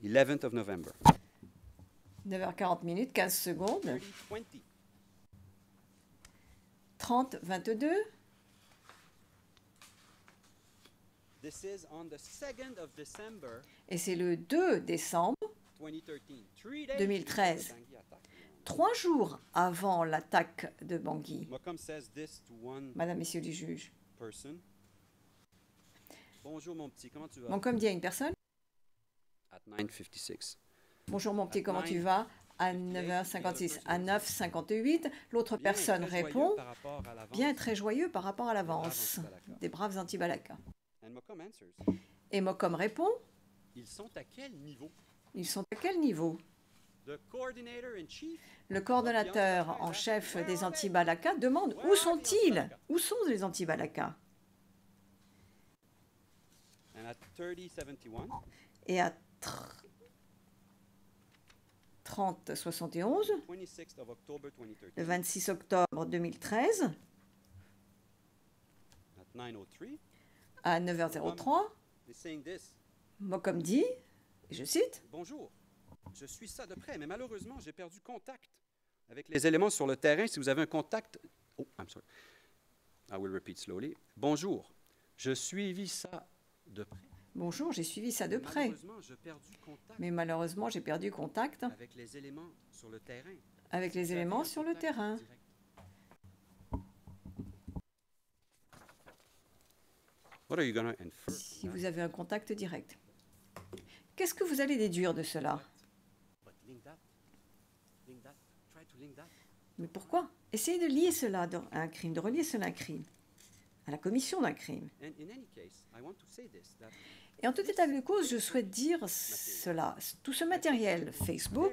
11th of November. 9h40, 15 secondes. 30-22. This is on the 2nd of December Et c'est le 2 décembre 2013, 3 jours avant l'attaque de Bangui. Mocom says this to one Madame, Messieurs les juges, person. Bonjour mon petit, comment tu vas? Mocom dit à une personne, At 9:56. bonjour mon petit, comment tu vas? À 9h56, à 9h58, l'autre Bien personne très joyeux répond, par rapport à l'avance. bien très joyeux par rapport à Braves l'avance. anti-Balaka. Des braves anti-Balaka. And Mocom answers. Et Mocom répond, Ils sont à quel niveau? ils sont à quel niveau? The coordinator in chief. Le coordonnateur en chef des anti-Balaka demande où sont-ils? Où sont les anti-Balaka? And at 30:71, Et à 3071, 26th of October 2013, le 26 octobre 2013, at 9:03, à 9h03, they're saying this. Mocom dit, et je cite, Bonjour, je suis ça de près, mais malheureusement, j'ai perdu contact avec les éléments sur le terrain. Si vous avez un contact... Oh, I'm sorry. I will repeat slowly. Bonjour, je suivis ça de près. bonjour, j'ai suivi ça de près, Malheureusement, j'ai perdu contact mais malheureusement j'ai perdu contact avec les éléments sur le terrain. avec les Vous avez éléments un sur le contact terrain. direct. What are you gonna infer Si from that? vous avez un contact direct. Qu'est-ce que vous allez déduire de cela? But link that. Link that. Try to link that. Mais pourquoi? Essayez de lier cela à un crime, de relier cela à un crime, à la commission d'un crime. And in any case, I want to say this, that Et en tout état de cause, je souhaite dire cela. Tout ce matériel Facebook,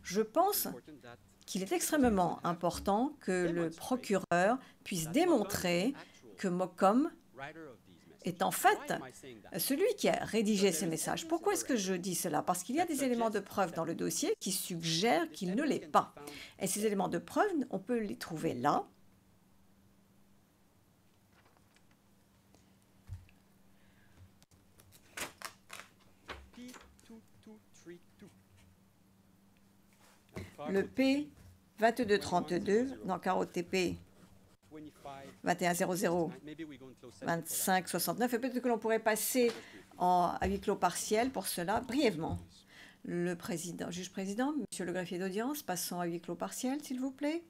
je pense important that qu'il est extrêmement important que le procureur puisse démontrer que Mocom writer of these messages. est en fait Why am I saying that? celui qui a rédigé ces messages. Pourquoi est-ce que je dis cela? Parce qu'il y a des éléments de preuve dans le dossier qui suggèrent qu'il ne l'est pas. Et ces éléments de preuve, on peut les trouver là. P2232. Le P2232 dans carreau TP 2100 Maybe we go in closed session for that. 2569. Et peut-être que l'on pourrait passer à huis clos partiel pour cela, brièvement. Le président, juge président, monsieur le greffier d'audience, passons à huis clos partiel, s'il vous plaît.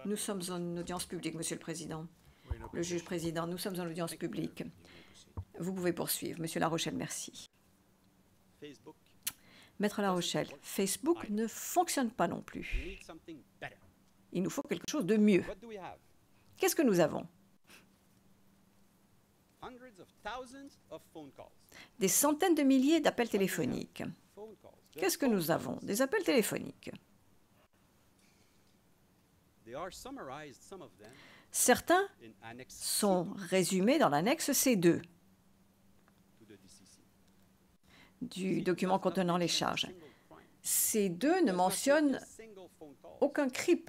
Nous sommes en audience publique, Monsieur le Président. Le juge président, nous sommes en audience publique. Vous pouvez poursuivre. Monsieur Larochelle, merci. Facebook, Maître Larochelle, Facebook ne fonctionne pas non we plus. need something better. Il nous faut quelque chose de mieux. What do we have? Qu'est-ce que nous avons? Hundreds of thousands of phone calls. Des centaines de milliers d'appels téléphoniques. Phone calls. Qu'est-ce que nous avons? Des appels téléphoniques. They are summarized, some of them, Certains in Annex C sont résumés dans l'annexe C2 to the DCC. du document contenant les charges. Single crime. Ces deux ne mentionnent Single phone call. aucun crime,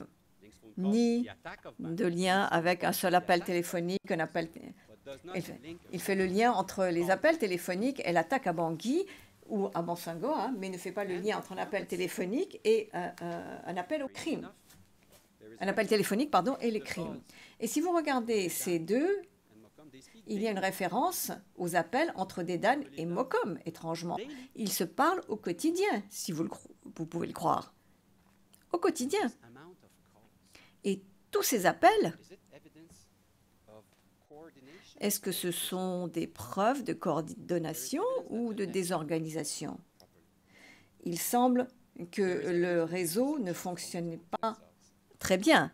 Links phone call, ni the attack of banks, de lien avec un seul appel téléphonique, un appel. but does not link Il fait le lien entre les appels téléphoniques et l'attaque à Bangui ou à Bansango, hein, mais ne fait pas le lien entre un appel téléphonique et un appel au crime. Un appel téléphonique, pardon, et les crimes. Et si vous regardez ces deux, il y a une référence aux appels entre Dedan et Mokom, étrangement. Ils se parlent au quotidien, si vous pouvez le croire. Au quotidien. amount of calls. Et tous ces appels, Is it evidence of coordination? est-ce que ce sont des preuves de coordination ou de désorganisation? Il semble que le réseau ne fonctionnait pas très bien.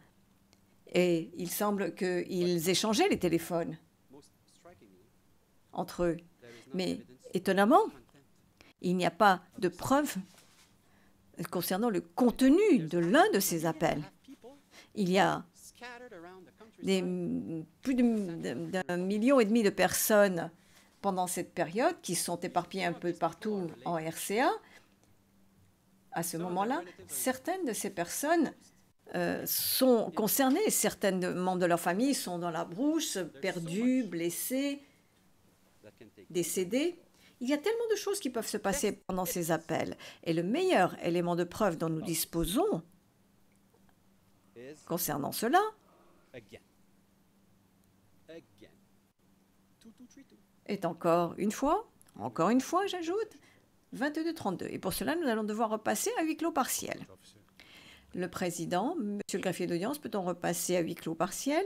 Et il semble qu'ils échangeaient les téléphones Most strikingly, entre eux. there is no Mais evidence of étonnamment, content. il n'y a pas de preuves concernant le contenu de l'un de ces appels. Have people Il y a scattered around the countryside. plus d'un million et demi de personnes pendant cette période qui sont éparpillées un peu partout en RCA. À ce moment-là, certaines de ces personnes sont concernées. Certains membres de leur famille sont dans la brousse, perdus, blessés, That can take décédés. Il y a tellement de choses qui peuvent se passer pendant ces appels. Et le meilleur élément de preuve dont nous disposons is concernant cela again. Again. 2232. est encore une fois, j'ajoute, 22-32. Et pour cela, nous allons devoir repasser à huis clos partiel. Le président, monsieur le greffier d'audience, peut-on repasser à huis clos partiel?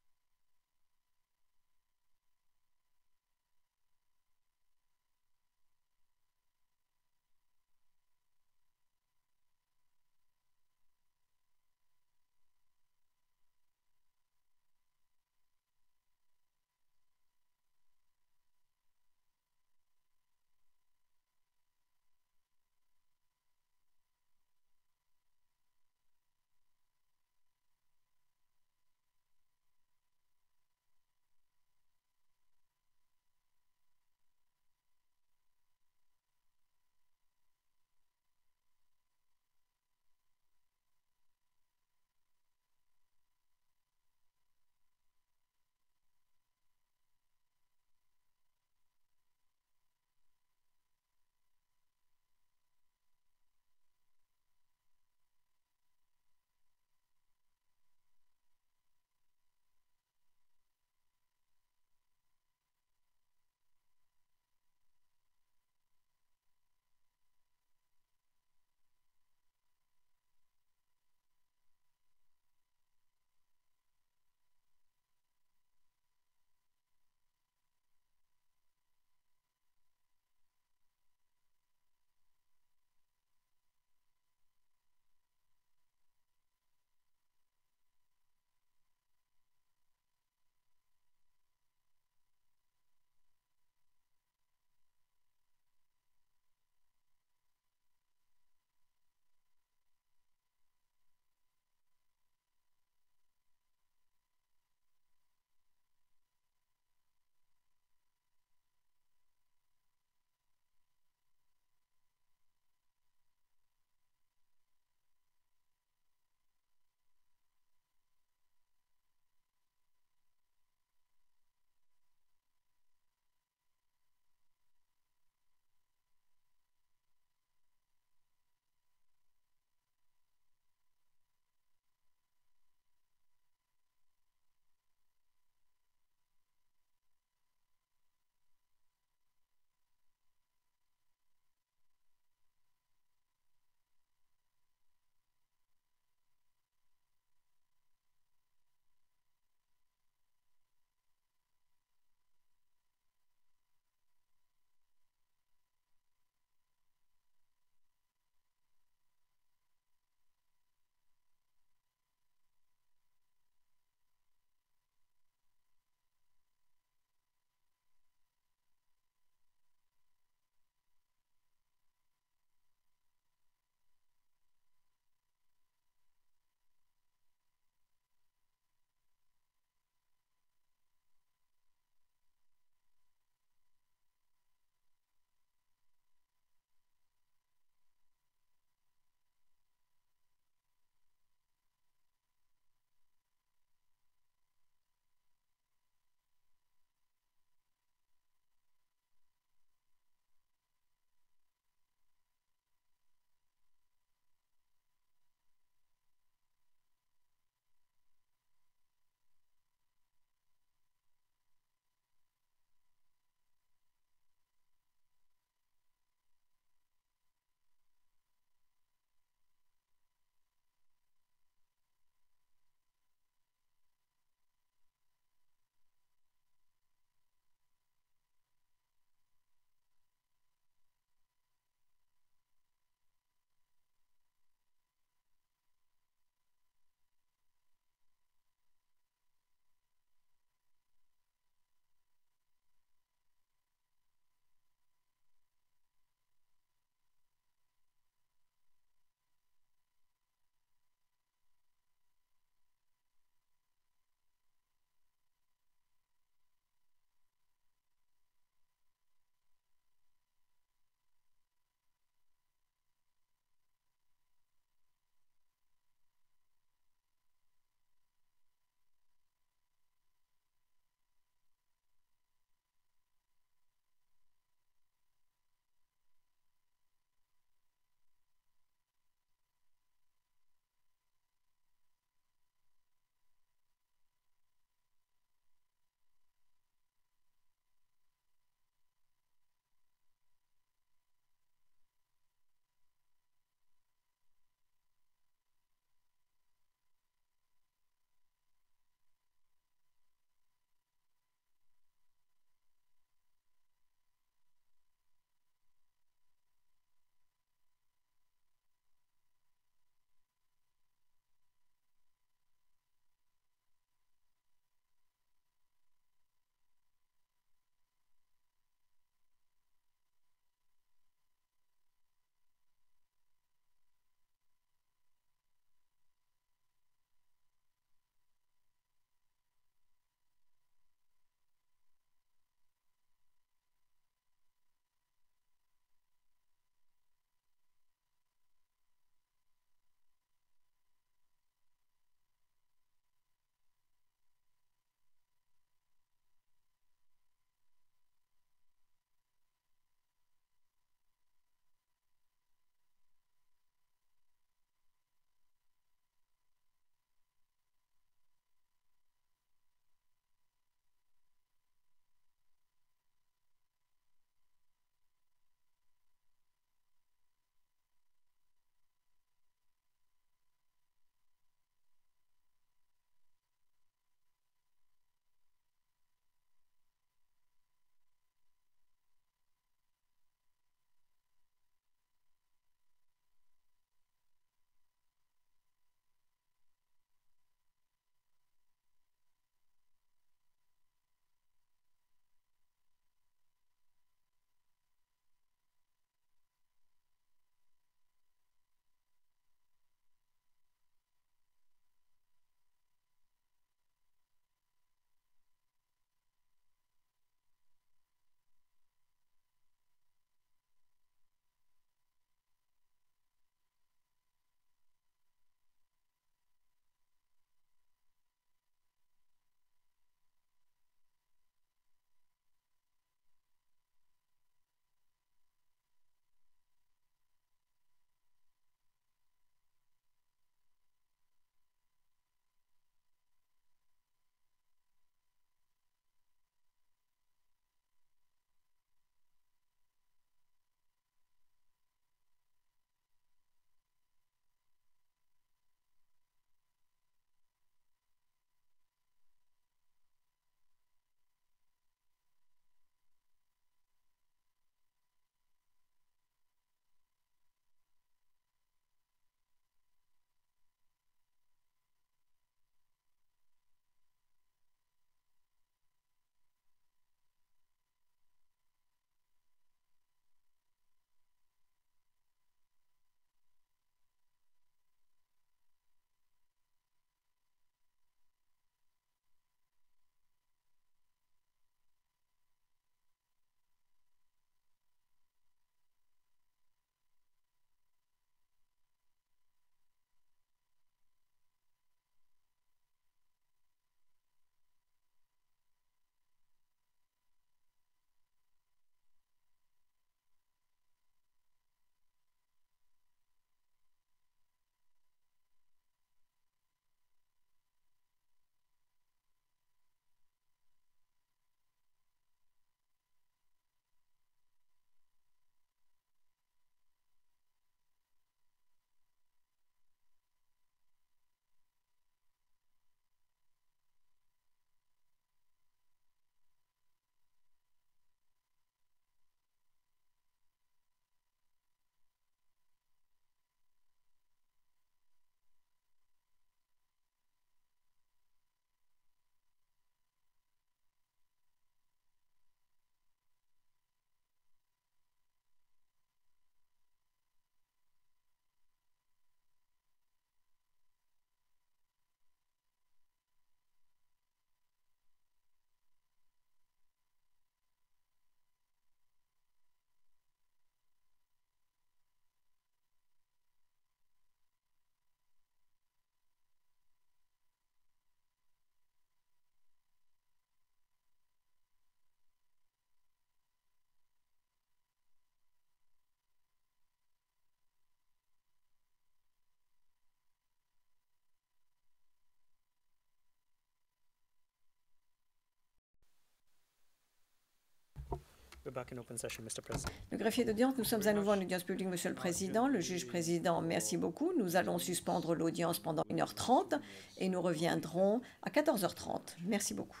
We're back in open session, Mr. President. Le greffier d'audience, nous sommes à nouveau en audience publique, Monsieur le Président. Le juge président, merci beaucoup. Nous allons suspendre l'audience pendant 1h30 et nous reviendrons à 14h30. Merci beaucoup.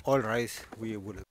All rise. We will.